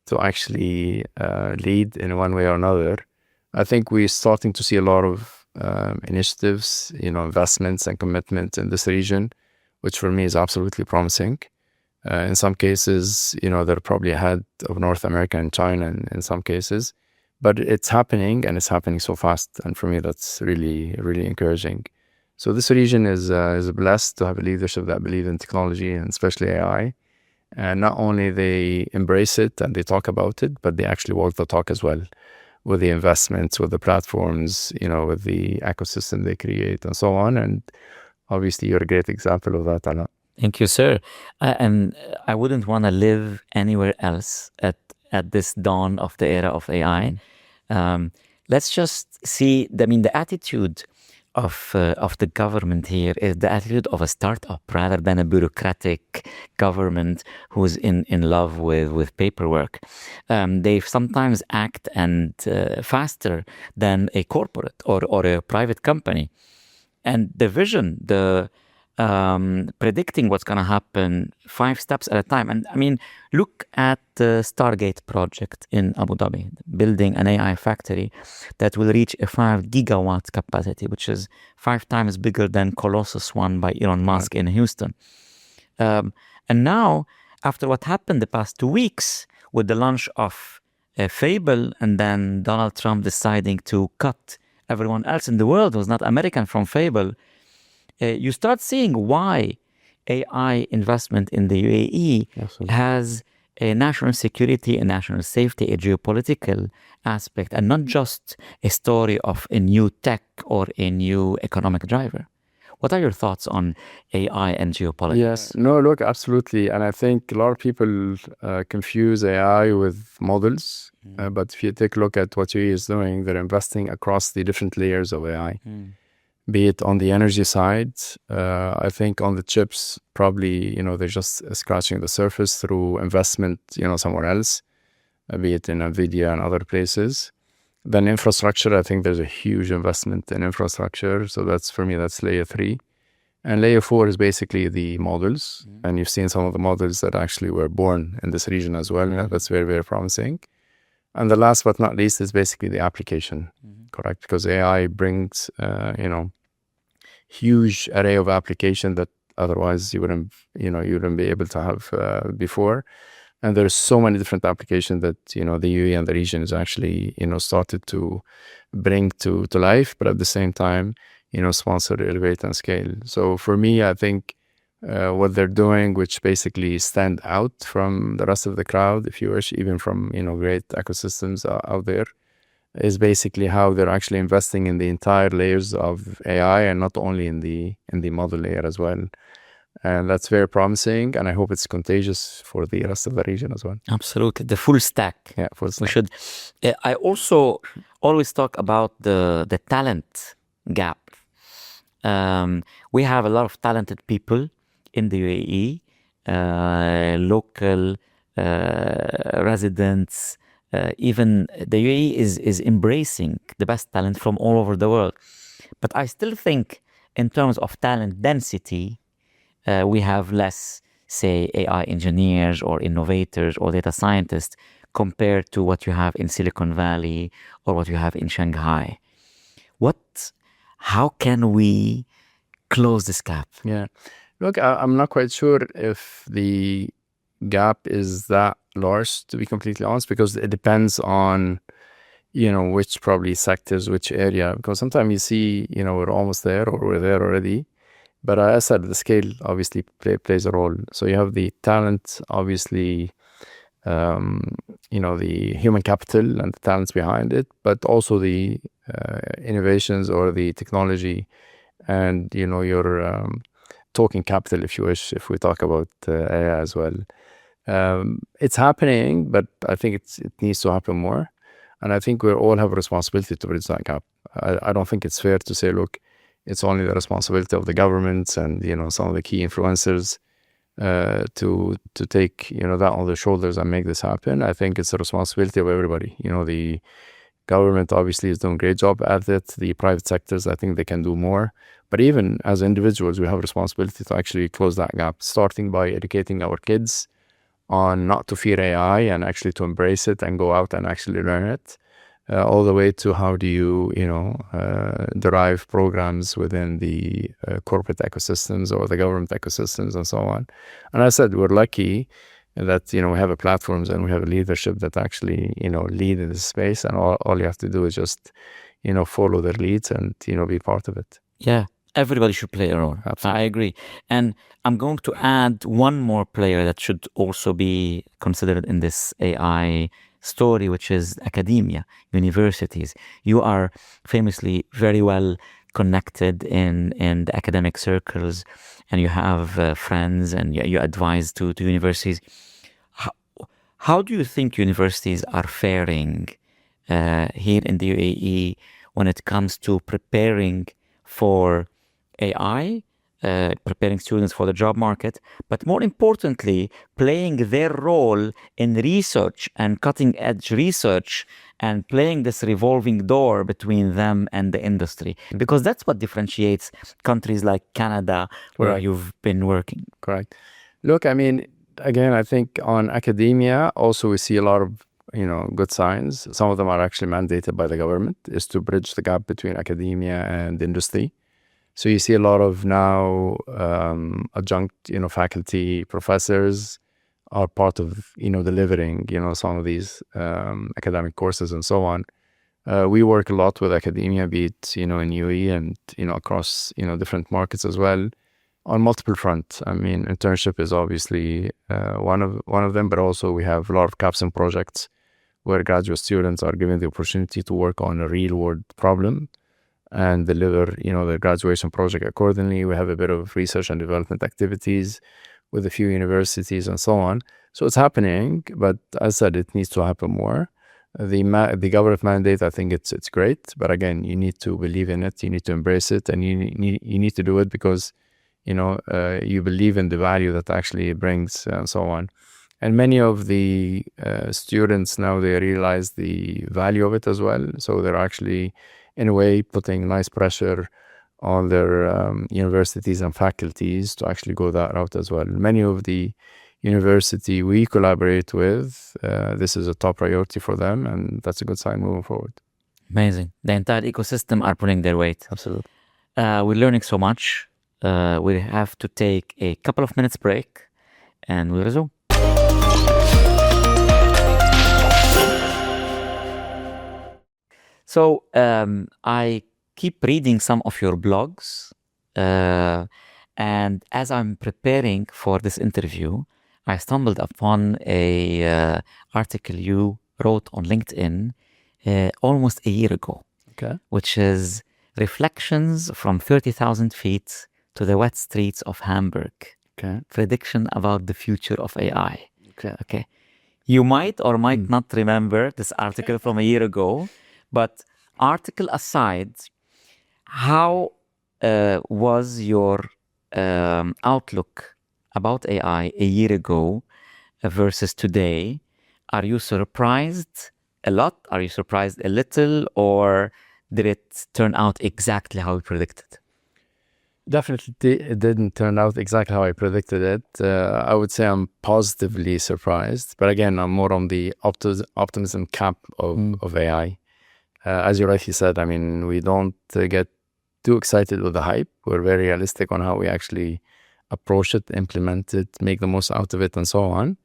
to actually lead in one way or another. I think we're starting to see a lot of initiatives, investments and commitment in this region, which for me is absolutely promising. In some cases, they're probably ahead of North America and China in some cases. But it's happening, and it's happening so fast. And for me, that's really, really encouraging. So this region is blessed to have a leadership that believe in technology, and especially AI. And not only they embrace it and they talk about it, but they actually walk the talk as well, with the investments, with the platforms, with the ecosystem they create and so on. And obviously, you're a great example of that, Alaa. Thank you, sir. And I wouldn't want to live anywhere else at this dawn of the era of AI. Let's just see, the attitude of the government here is the attitude of a startup rather than a bureaucratic government who's in love with paperwork. They sometimes act faster than a corporate or a private company. And the vision, predicting what's going to happen 5 steps at a time. And I mean, look at the Stargate project in Abu Dhabi, building an AI factory that will reach a 5 gigawatt capacity, which is 5 times bigger than Colossus one by Elon Musk in Houston. And now, after what happened the past 2 weeks with the launch of Fable and then Donald Trump deciding to cut everyone else in the world who's not American from Fable, you start seeing why AI investment in the UAE has a national security, a national safety, a geopolitical aspect, and not just a story of a new tech or a new economic driver. What are your thoughts on AI and geopolitics? Yes, no, look, absolutely. And I think a lot of people confuse AI with models. But if you take a look at what UAE is doing, they're investing across the different layers of AI. Be it on the energy side, I think on the chips, probably, they're just scratching the surface through investment, somewhere else, be it in NVIDIA and other places. Then infrastructure, I think there's a huge investment in infrastructure. So for me, that's layer 3. And layer 4 is basically the models. And you've seen some of the models that actually were born in this region as well. That's very, very promising. And the last but not least is basically the application, correct? Because AI brings, huge array of application that otherwise you wouldn't be able to have before. And there's so many different applications that, the UAE and the region is actually, started to bring to life, but at the same time, sponsor, elevate, and scale. So for me, I think what they're doing, which basically stand out from the rest of the crowd, if you wish, even from, great ecosystems out there, is basically how they're actually investing in the entire layers of AI and not only in the model layer as well. And that's very promising, and I hope it's contagious for the rest of the region as well. Absolutely, the full stack. Yeah, full stack. We should. I also always talk about the talent gap. We have a lot of talented people in the UAE, local residents. Even the UAE is embracing the best talent from all over the world. But I still think in terms of talent density, we have less, say, AI engineers or innovators or data scientists compared to what you have in Silicon Valley or what you have in Shanghai. How can we close this gap? Yeah. Look, I'm not quite sure if the gap is that large, to be completely honest, because it depends on, which probably sectors, which area, because sometimes you see, we're almost there or we're there already. But as I said, the scale obviously plays a role. So you have the talent, obviously, the human capital and the talents behind it, but also the innovations or the technology and, your talking capital, if you wish, if we talk about AI as well. It's happening, but I think it needs to happen more. And I think we all have a responsibility to bridge that gap. I don't think it's fair to say, look, it's only the responsibility of the governments and, some of the key influencers to take, that on their shoulders and make this happen. I think it's a responsibility of everybody. The government obviously is doing a great job at it. The private sectors, I think they can do more. But even as individuals, we have a responsibility to actually close that gap, starting by educating our kids on not to fear AI and actually to embrace it and go out and actually learn it, all the way to how do you, derive programs within the corporate ecosystems or the government ecosystems and so on. And I said, we're lucky that, we have a platforms and we have a leadership that actually, lead in this space. And all you have to do is just, follow their leads and, be part of it. Yeah. Everybody should play a role. Absolutely. I agree. And I'm going to add one more player that should also be considered in this AI story, which is academia, universities. You are famously very well connected in the academic circles, and you have friends and you advise to universities. How do you think universities are faring here in the UAE when it comes to preparing for AI, preparing students for the job market, but more importantly, playing their role in research and cutting edge research and playing this revolving door between them and the industry? Because that's what differentiates countries like Canada, where you've been working. Correct. Look, I mean, again, I think on academia, also we see a lot of, good signs. Some of them are actually mandated by the government, is to bridge the gap between academia and industry. So you see a lot of now adjunct, faculty, professors are part of, delivering, some of these academic courses and so on. We work a lot with academia, be it, in UAE and, across, different markets as well, on multiple fronts. I mean, internship is obviously one of them, but also we have a lot of capstone projects where graduate students are given the opportunity to work on a real world problem and deliver, the graduation project accordingly. We have a bit of research and development activities with a few universities and so on. So it's happening, but as I said, it needs to happen more. The government mandate, I think it's great, but again, you need to believe in it, you need to embrace it, and you need to do it because you believe in the value that actually it brings and so on. And many of the students now, they realize the value of it as well. So they're actually, in a way, putting nice pressure on their universities and faculties to actually go that route as well. Many of the university we collaborate with, this is a top priority for them, and that's a good sign moving forward. Amazing. The entire ecosystem are pulling their weight. Absolutely. We're learning so much. We have to take a couple of minutes break and we'll resume. So I keep reading some of your blogs, and as I'm preparing for this interview, I stumbled upon a article you wrote on LinkedIn almost a year ago, Okay. which is Reflections from 30,000 Feet to the Wet Streets of Hamburg. Okay. Prediction about the future of AI. Okay. Okay. You might or might not remember this article from a year ago, but article aside, how was your outlook about AI a year ago versus today? Are you surprised a lot? Are you surprised a little? Or did it turn out exactly how you predicted? Definitely, it didn't turn out exactly how I predicted it. I would say I'm positively surprised, but again, I'm more on the optimism camp of AI. As you rightly said, I mean, we don't get too excited with the hype. We're very realistic on how we actually approach it, implement it, make the most out of it, and so on.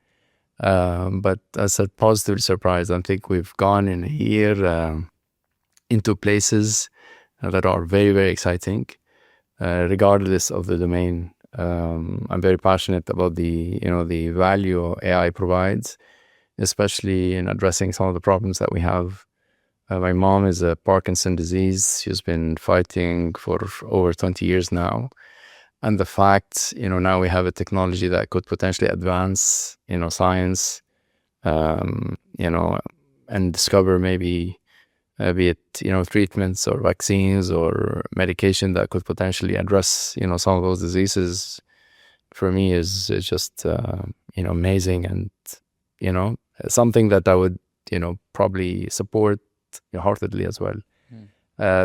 But as I said, positively surprised. I think we've gone in a year into places that are very, very exciting. Regardless of the domain, I'm very passionate about the value AI provides, especially in addressing some of the problems that we have. My mom is a Parkinson's disease. She's been fighting for over 20 years now. And the fact, now we have a technology that could potentially advance, science, and discover maybe be it, treatments or vaccines or medication that could potentially address, some of those diseases, for me is just, amazing and, something that I would, probably support heartedly as well.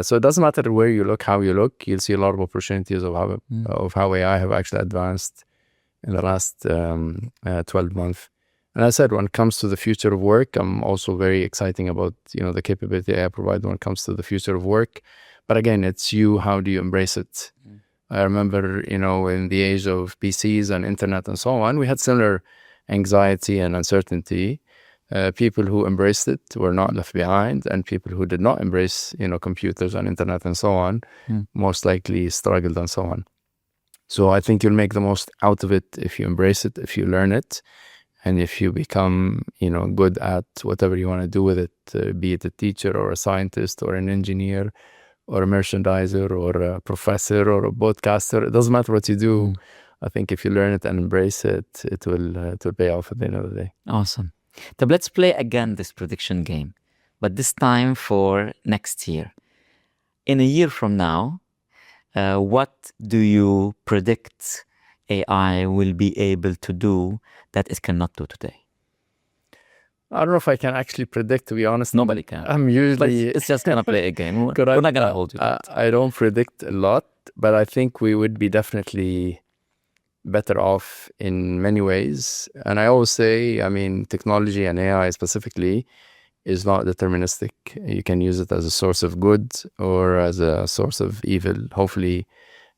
So it doesn't matter where you look, how you look, you'll see a lot of opportunities of how AI have actually advanced in the last 12 months. And as I said, when it comes to the future of work, I'm also very excited about, the capability AI provides when it comes to the future of work. But again, it's you, how do you embrace it? I remember, in the age of PCs and internet and so on, we had similar anxiety and uncertainty. People who embraced it were not left behind, and people who did not embrace, computers and internet and so on, most likely struggled and so on. So I think you'll make the most out of it if you embrace it, if you learn it, and if you become, good at whatever you want to do with it, be it a teacher or a scientist or an engineer or a merchandiser or a professor or a broadcaster, it doesn't matter what you do. I think if you learn it and embrace it, it will pay off at the end of the day. Awesome. So let's play again this prediction game, but this time for next year. In a year from now, what do you predict AI will be able to do that it cannot do today? I don't know if I can actually predict, to be honest. Nobody can. I'm usually... It's just going to play a game. We're not going to hold you. I don't predict a lot, but I think we would be definitely better off in many ways. And I always say, I mean, technology and AI specifically is not deterministic. You can use it as a source of good or as a source of evil. Hopefully,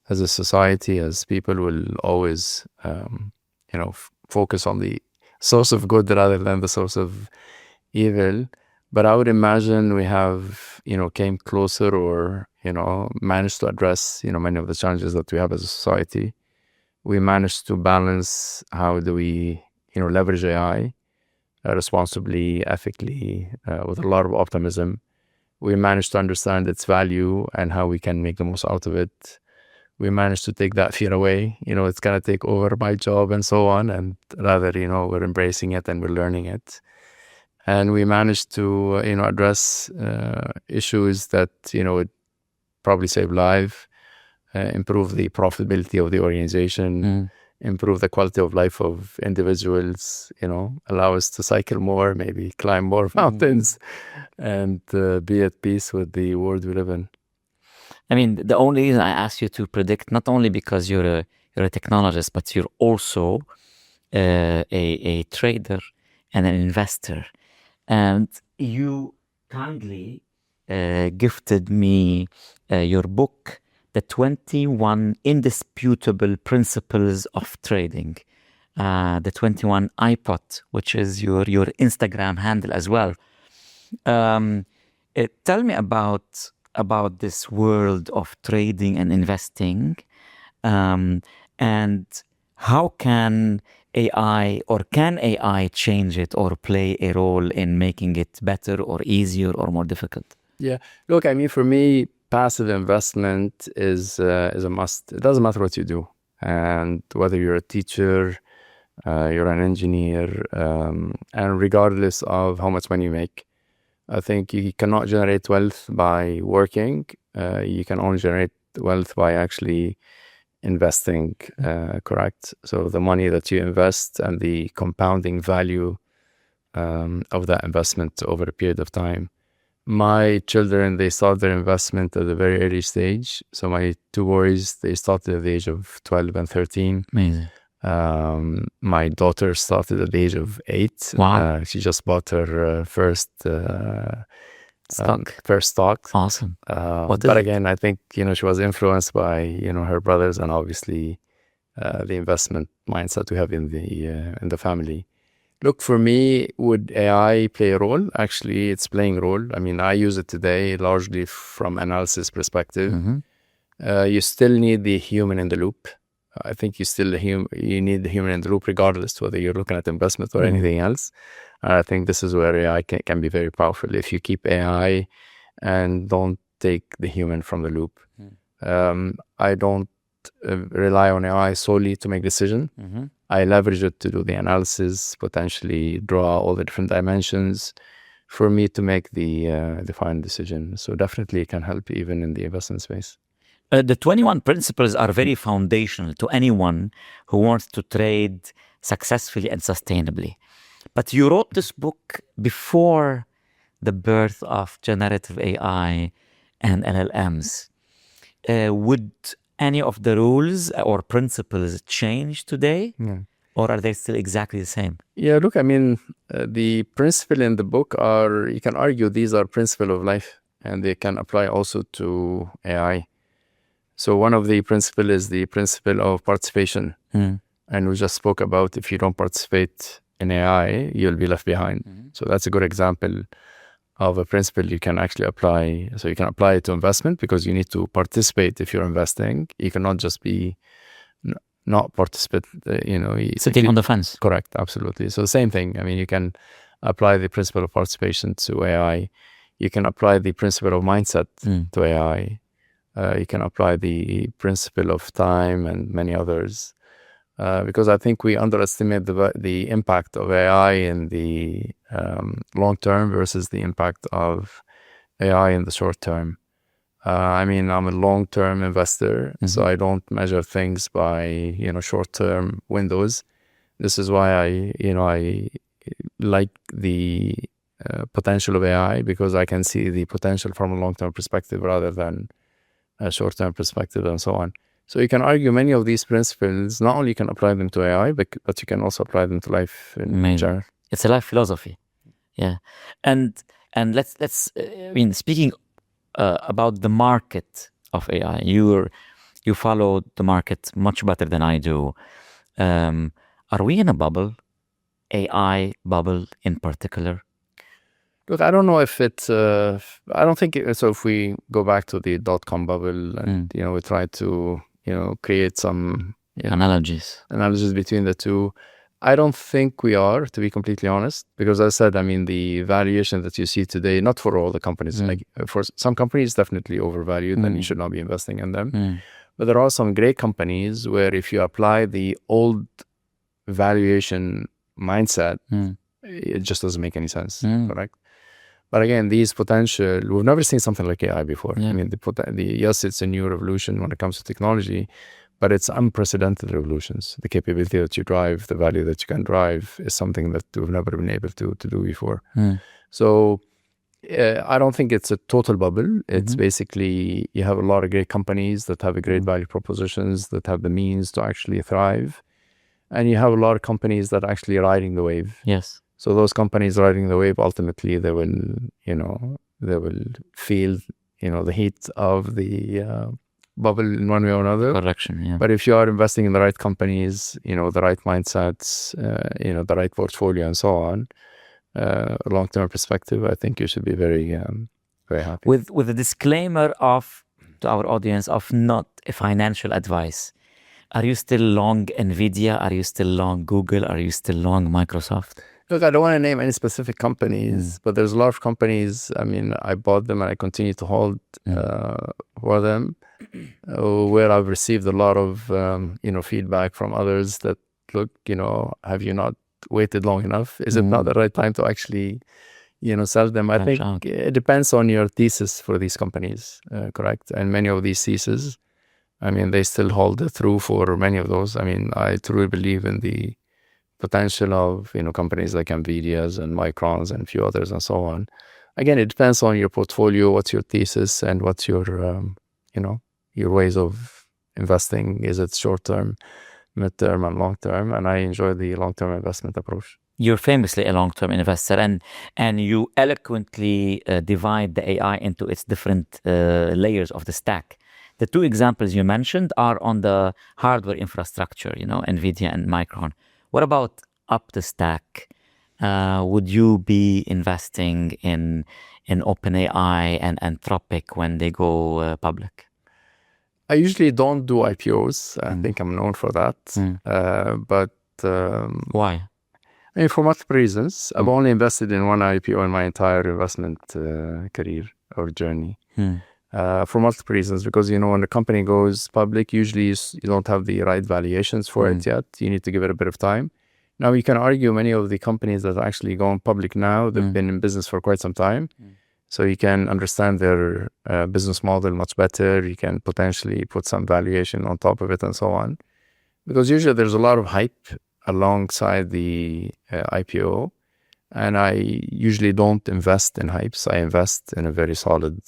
as a society, as people will always, focus on the source of good rather than the source of evil. But I would imagine we have, came closer or, managed to address, many of the challenges that we have as a society. We managed to balance how do we, leverage AI responsibly, ethically, with a lot of optimism. We managed to understand its value and how we can make the most out of it. We managed to take that fear away. It's going to take over my job and so on. And rather, we're embracing it and we're learning it. And we managed to, address issues that, would probably save life, improve the profitability of the organization, improve the quality of life of individuals, allow us to cycle more, maybe climb more mountains, and be at peace with the world we live in. I mean, the only reason I asked you to predict, not only because you're a technologist, but you're also a trader and an investor. And you kindly gifted me your book, The 21 Indisputable Principles of Trading, the 21 iPod, which is your Instagram handle as well. Tell me about this world of trading and investing, and how can AI change it or play a role in making it better or easier or more difficult? Yeah. Look, I mean, for me, passive investment is a must. It doesn't matter what you do. And whether you're a teacher, you're an engineer, and regardless of how much money you make, I think you cannot generate wealth by working. You can only generate wealth by actually investing, correct? So the money that you invest and the compounding value of that investment over a period of time. My children, they start their investment at a very early stage. So my two boys, they started at the age of 12 and 13. Amazing. My daughter started at the age of 8. Wow. She just bought her first stock. Awesome. But again, I think, she was influenced by, her brothers and obviously the investment mindset we have in the family. Look, for me, would AI play a role? Actually, it's playing a role. I mean, I use it today largely from analysis perspective. You still need the human in the loop. I think you need the human in the loop regardless whether you're looking at investment or anything else. And I think this is where AI can be very powerful if you keep AI and don't take the human from the loop. I don't rely on AI solely to make decisions. I leverage it to do the analysis, potentially draw all the different dimensions for me to make the final decision. So definitely it can help even in the investment space. The 21 principles are very foundational to anyone who wants to trade successfully and sustainably. But you wrote this book before the birth of generative AI and LLMs. Would any of the rules or principles change today? Or are they still exactly the same? Yeah, look, I mean, the principle in the book you can argue these are principles of life and they can apply also to AI. So one of the principles is the principle of participation. And we just spoke about if you don't participate in AI, you'll be left behind. So that's a good example of a principle you can actually apply. So you can apply it to investment because you need to participate if you're investing. You cannot just be not participate, Sitting on the fence. Correct, absolutely. So the same thing. I mean, you can apply the principle of participation to AI. You can apply the principle of mindset to AI. You can apply the principle of time and many others. Because I think we underestimate the impact of AI in the long term versus the impact of AI in the short term. I mean, I'm a long-term investor, so I don't measure things by, short-term windows. This is why I like the potential of AI because I can see the potential from a long-term perspective rather than a short-term perspective and so on. So you can argue many of these principles, not only you can apply them to AI, but you can also apply them to life in general. It's a life philosophy. Yeah. And let's I mean, speaking about the market of AI, you follow the market much better than I do. Are we in a bubble? AI bubble in particular? Look, I don't know if it's. I don't think so. If we go back to the dot-com bubble, and we try to create some Analogies between the two, I don't think we are, to be completely honest. Because as I said, I mean, the valuation that you see today, not for all the companies, like for some companies, definitely overvalued, and you should not be investing in them. But there are some great companies where if you apply the old valuation mindset, it just doesn't make any sense, correct? But again, these potential, we've never seen something like AI before. I mean, yes, it's a new revolution when it comes to technology, but it's unprecedented revolutions. The capability that you drive, the value that you can drive is something that we've never been able to do before. So I don't think it's a total bubble. It's basically, you have a lot of great companies that have a great value propositions, that have the means to actually thrive. And you have a lot of companies that are actually riding the wave. Yes. So those companies riding the wave, ultimately, they will feel, the heat of the bubble in one way or another. Correction, yeah. But if you are investing in the right companies, the right mindsets, the right portfolio and so on, a long-term perspective, I think you should be very, very happy. With a disclaimer to our audience of not a financial advice. Are you still long NVIDIA? Are you still long Google? Are you still long Microsoft? Look, I don't want to name any specific companies, but there's a lot of companies. I mean, I bought them and I continue to hold for them, where I've received a lot of, feedback from others that, look, have you not waited long enough? Is it not the right time to actually, sell them? I think it depends on your thesis for these companies, correct? And many of these theses, I mean, they still hold through for many of those. I mean, I truly believe in the potential of, companies like NVIDIA's and Micron's and a few others and so on. Again, it depends on your portfolio, what's your thesis, and what's your, your ways of investing. Is it short-term, mid-term, and long-term? And I enjoy the long-term investment approach. You're famously a long-term investor, and you eloquently divide the AI into its different layers of the stack. The two examples you mentioned are on the hardware infrastructure, NVIDIA and Micron. What about up the stack? Would you be investing in OpenAI and Anthropic when they go public? I usually don't do IPOs. I think I'm known for that. But why? I mean, for multiple reasons. I've only invested in one IPO in my entire investment career or journey. For multiple reasons, because when the company goes public, usually you don't have the right valuations for it yet. You need to give it a bit of time. Now, you can argue many of the companies that are actually going public now, they've been in business for quite some time. So you can understand their business model much better. You can potentially put some valuation on top of it and so on. Because usually there's a lot of hype alongside the IPO. And I usually don't invest in hypes. I invest in a very solid,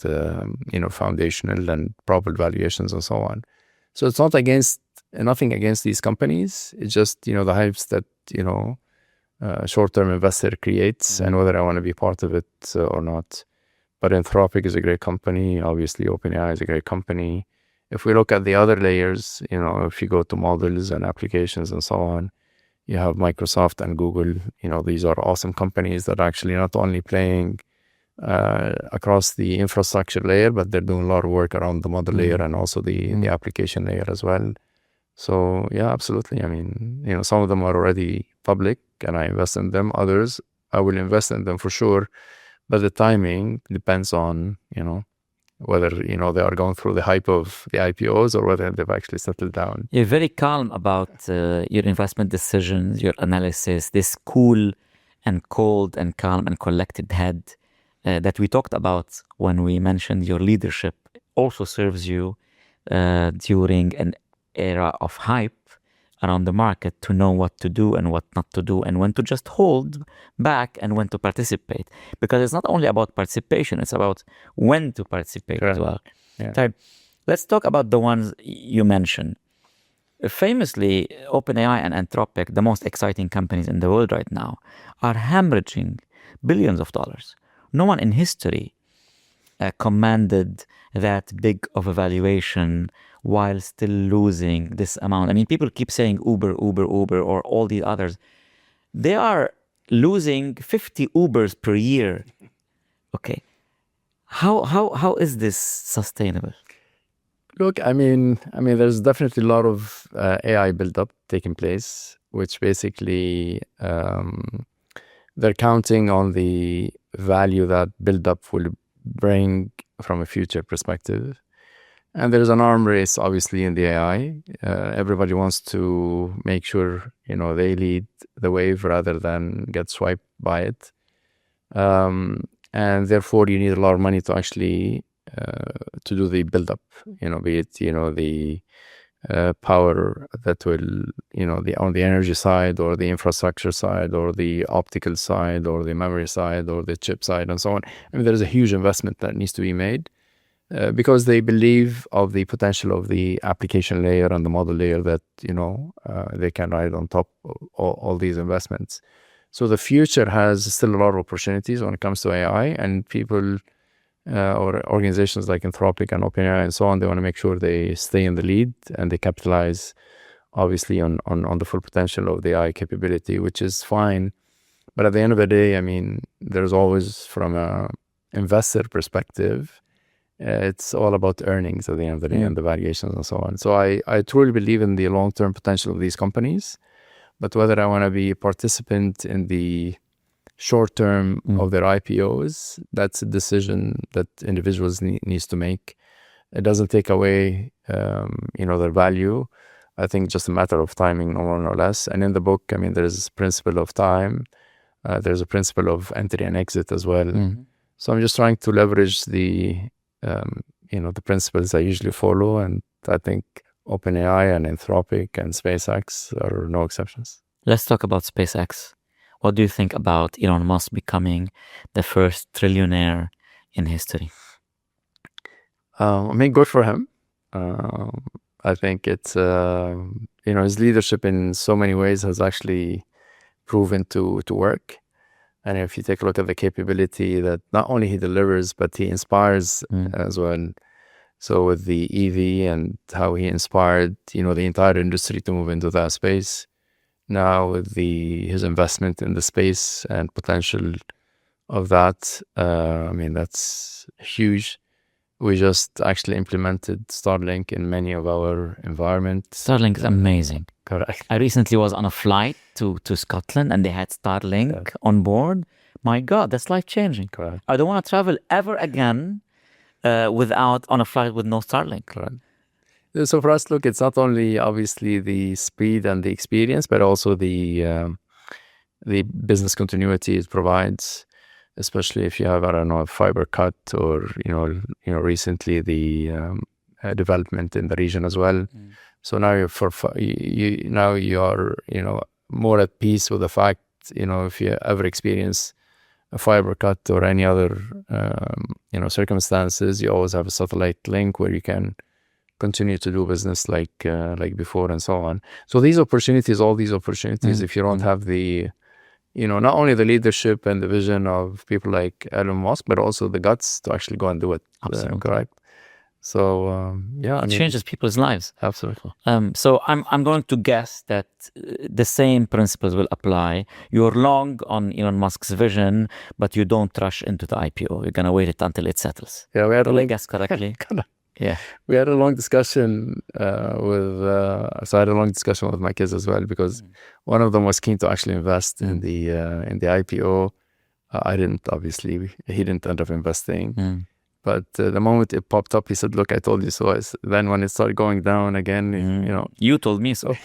foundational and proper valuations and so on. So it's nothing against these companies. It's just, the hypes that, short-term investor creates and whether I want to be part of it or not. But Anthropic is a great company. Obviously, OpenAI is a great company. If we look at the other layers, if you go to models and applications and so on, you have Microsoft and Google. These are awesome companies that are actually not only playing across the infrastructure layer, but they're doing a lot of work around the model layer and also the application layer as well. So, yeah, absolutely. I mean, some of them are already public and I invest in them. Others, I will invest in them for sure. But the timing depends on, whether, they are going through the hype of the IPOs or whether they've actually settled down. You're very calm about your investment decisions, your analysis, this cool and cold and calm and collected head that we talked about when we mentioned your leadership also serves you during an era of hype around the market to know what to do and what not to do and when to just hold back and when to participate. Because it's not only about participation, it's about when to participate as well. Yeah. So let's talk about the ones you mentioned. Famously, OpenAI and Anthropic, the most exciting companies in the world right now, are hemorrhaging billions of dollars. No one in history commanded that big of a valuation while still losing this amount. I mean, people keep saying Uber, or all the others. They are losing 50 Ubers per year Okay. How is this sustainable? Look, I mean, there's definitely a lot of AI build-up taking place, which basically they're counting on the value that build-up will bring from a future perspective. And there's an arm race, obviously, in the AI. Everybody wants to make sure, they lead the wave rather than get swiped by it. And therefore, you need a lot of money to actually to do the build-up, be it, the power that will, on the energy side or the infrastructure side or the optical side or the memory side or the chip side and so on. I mean, there's a huge investment that needs to be made because they believe of the potential of the application layer and the model layer that, they can ride on top of all these investments. So the future has still a lot of opportunities when it comes to AI, and people or organizations like Anthropic and OpenAI and so on, they want to make sure they stay in the lead and they capitalize, obviously, on the full potential of the AI capability, which is fine. But at the end of the day, I mean, there's always, from a investor perspective, it's all about earnings at the end of the day and the valuations and so on. So I truly believe in the long-term potential of these companies, but whether I want to be a participant in the short term of their IPOs, that's a decision that individuals needs to make. It doesn't take away, their value. I think just a matter of timing, no more nor less. And in the book, I mean, there's a principle of time. There's a principle of entry and exit as well. So I'm just trying to leverage the principles I usually follow. And I think OpenAI and Anthropic and SpaceX are no exceptions. Let's talk about SpaceX. What do you think about Elon Musk becoming the first trillionaire in history? I mean, good for him. I think it's, his leadership in so many ways has actually proven to work. And if you take a look at the capability that not only he delivers, but he inspires as well. So with the EV and how he inspired, the entire industry to move into that space. Now with his investment in the space and potential of that, I mean, that's huge. We just actually implemented Starlink in many of our environments. Starlink is amazing. Correct. I recently was on a flight to Scotland and they had Starlink on board. My God, that's life-changing. Correct. I don't want to travel ever again on a flight with no Starlink. Correct. So for us, look, it's not only obviously the speed and the experience, but also the business continuity it provides, especially if you have, I don't know, a fiber cut or, recently the development in the region as well. So now you are, more at peace with the fact, if you ever experience a fiber cut or any other, circumstances, you always have a satellite link where you can continue to do business like before and so on. So all these opportunities, if you don't have the, not only the leadership and the vision of people like Elon Musk, but also the guts to actually go and do it. Absolutely. Correct. So, it changes people's lives. Absolutely. So I'm going to guess that the same principles will apply. You're long on Elon Musk's vision, but you don't rush into the IPO. You're going to wait until it settles. Yeah, we had I guess correctly. Yeah, we had a long discussion so I had a long discussion with my kids as well, because one of them was keen to actually invest in the IPO. I didn't, obviously. He didn't end up investing. But the moment it popped up, he said, "Look, I told you so." Then when it started going down again, you told me so.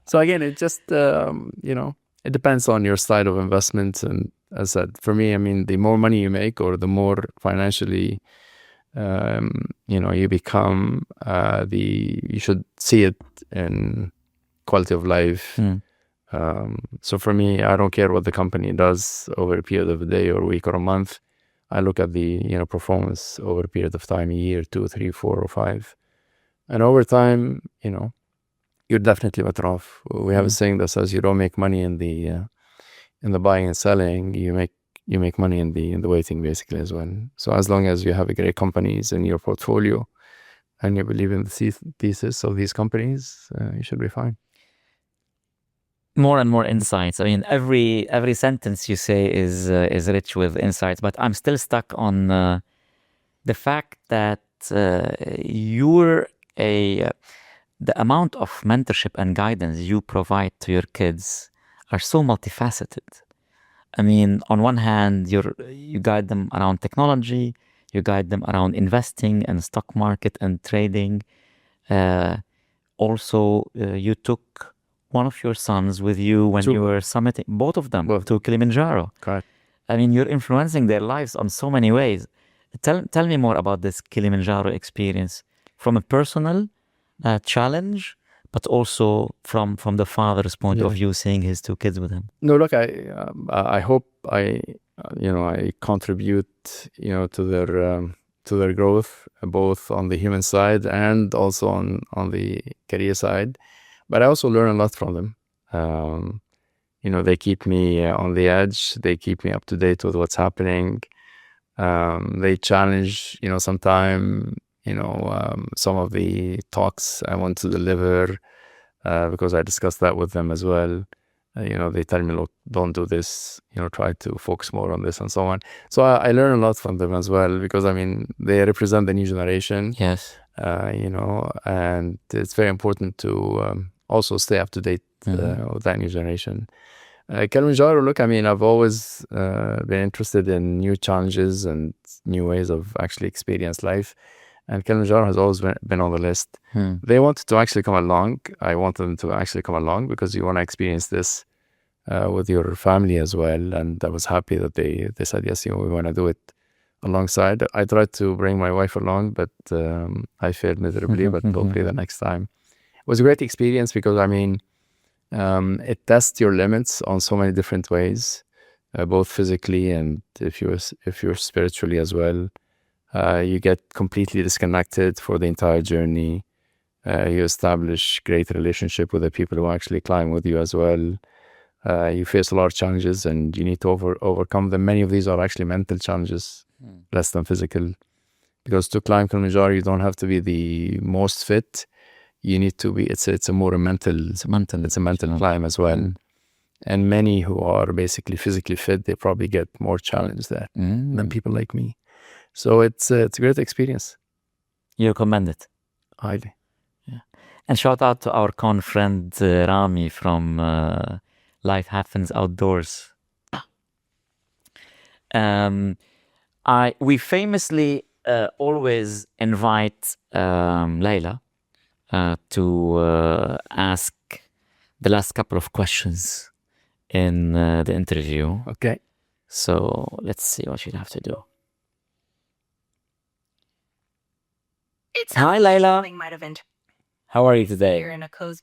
So again, it just it depends on your style of investment. And as I said, for me, I mean, the more money you make or the more financially you become, you should see it in quality of life. So for me, I don't care what the company does over a period of a day or a week or a month. I look at the performance over a period of time, a year, 2, 3, 4, or 5, and over time, you're definitely better off. We have a saying that says you don't make money in the buying and selling. You make money in the waiting, basically, as well. So as long as you have great companies in your portfolio and you believe in the thesis of these companies, you should be fine. More and more insights. I mean, every sentence you say is rich with insights. But I'm still stuck on the fact that you're the amount of mentorship and guidance you provide to your kids are so multifaceted. I mean, on one hand, you guide them around technology, you guide them around investing and stock market and trading. Also, you took one of your sons with you when you were summiting, both of them, to Kilimanjaro. Correct. I mean, you're influencing their lives on so many ways. Tell me more about this Kilimanjaro experience from a personal challenge, but also from the father's point of view, seeing his two kids with him. No, look, I hope I contribute, to their growth, both on the human side and also on the career side. But I also learn a lot from them. They keep me on the edge. They keep me up to date with what's happening. They challenge, sometime, some of the talks I want to deliver, because I discussed that with them as well. They tell me, look, don't do this, try to focus more on this and so on. So I learn a lot from them as well, because, I mean, they represent the new generation. Yes. And it's very important to also stay up to date with that new generation. Kilimanjaro, look, I mean, I've always been interested in new challenges and new ways of actually experience life. And Kilimanjaro has always been on the list. They wanted to actually come along. I want them to actually come along because you want to experience this with your family as well. And I was happy that they said, yes, we want to do it alongside. I tried to bring my wife along, but I failed miserably, but hopefully the next time. It was a great experience because, I mean, it tests your limits on so many different ways, both physically and if you're spiritually as well. You get completely disconnected for the entire journey. You establish great relationship with the people who actually climb with you as well. You face a lot of challenges and you need to overcome them. Many of these are actually mental challenges, less than physical. Because to climb Kilimanjaro, you don't have to be the most fit. You need to be, it's a mental climb as well. And many who are basically physically fit, they probably get more challenged there than people like me. So it's a great experience. You recommend it? Highly. Yeah. And shout out to our con friend Rami from Life Happens Outdoors. We famously always invite Layla to ask the last couple of questions in the interview. Okay. So let's see what she'd have to do. Hi, Layla. How are you today? You're in a cozy.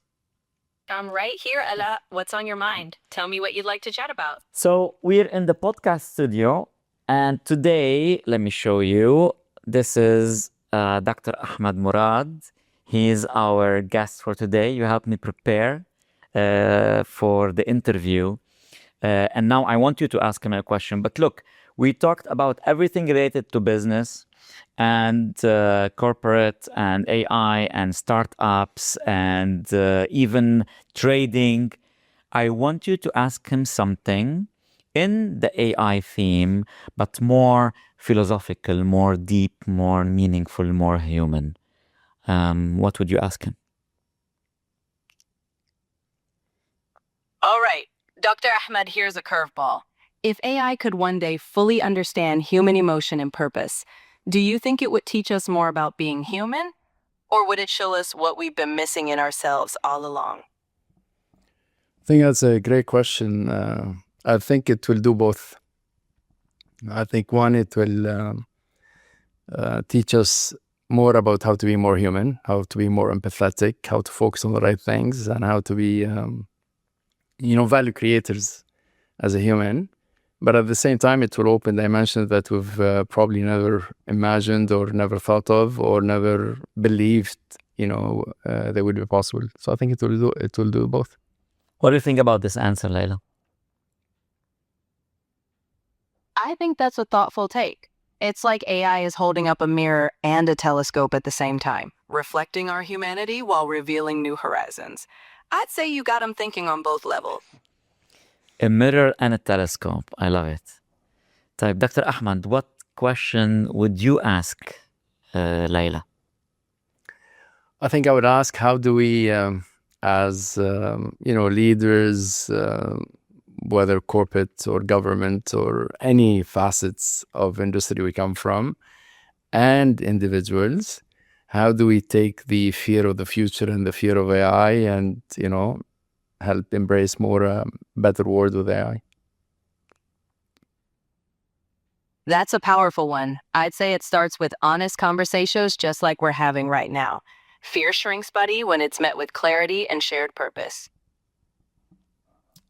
I'm right here, Alaa. What's on your mind? Tell me what you'd like to chat about. So we're in the podcast studio, and today, let me show you. This is Dr. Ahmad Mourad. He is our guest for today. You helped me prepare for the interview. And now I want you to ask him a question. But look, we talked about everything related to business and corporate and AI and startups and even trading. I want you to ask him something in the AI theme, but more philosophical, more deep, more meaningful, more human. What would you ask him? All right, Dr. Ahmad, here's a curveball. If AI could one day fully understand human emotion and purpose, do you think it would teach us more about being human, or would it show us what we've been missing in ourselves all along? I think that's a great question. I think it will do both. I think one, it will teach us more about how to be more human, how to be more empathetic, how to focus on the right things, and how to be, value creators as a human. But at the same time, it will open dimensions that we've probably never imagined or never thought of or never believed, they would be possible. So I think it will do both. What do you think about this answer, Layla? I think that's a thoughtful take. It's like AI is holding up a mirror and a telescope at the same time, reflecting our humanity while revealing new horizons. I'd say you got them thinking on both levels. A mirror and a telescope. I love it. طيب, Dr. Ahmad, what question would you ask Layla? I think I would ask, how do we, as leaders, whether corporate or government or any facets of industry we come from, and individuals, how do we take the fear of the future and the fear of AI and, help embrace more better world with AI? That's a powerful one. I'd say it starts with honest conversations just like we're having right now. Fear shrinks, buddy, when it's met with clarity and shared purpose.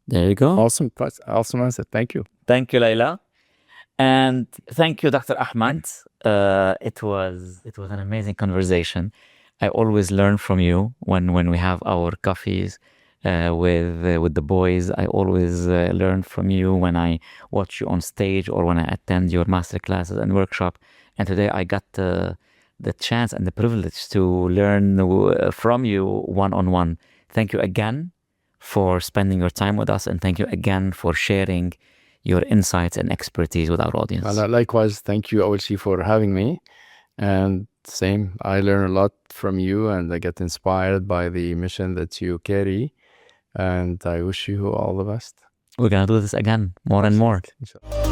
There you go. Awesome answer. Thank you. Thank you, Layla. And thank you, Dr. Ahmad. It was an amazing conversation. I always learn from you when we have our coffees with the boys. I always learn from you when I watch you on stage or when I attend your master classes and workshop. And today I got the chance and the privilege to learn from you one-on-one. Thank you again for spending your time with us, and thank you again for sharing your insights and expertise with our audience. Well, likewise, thank you, Awalshi, for having me. And same, I learn a lot from you, and I get inspired by the mission that you carry. And I wish you all the best. We're going to do this again, more and more. Inshallah.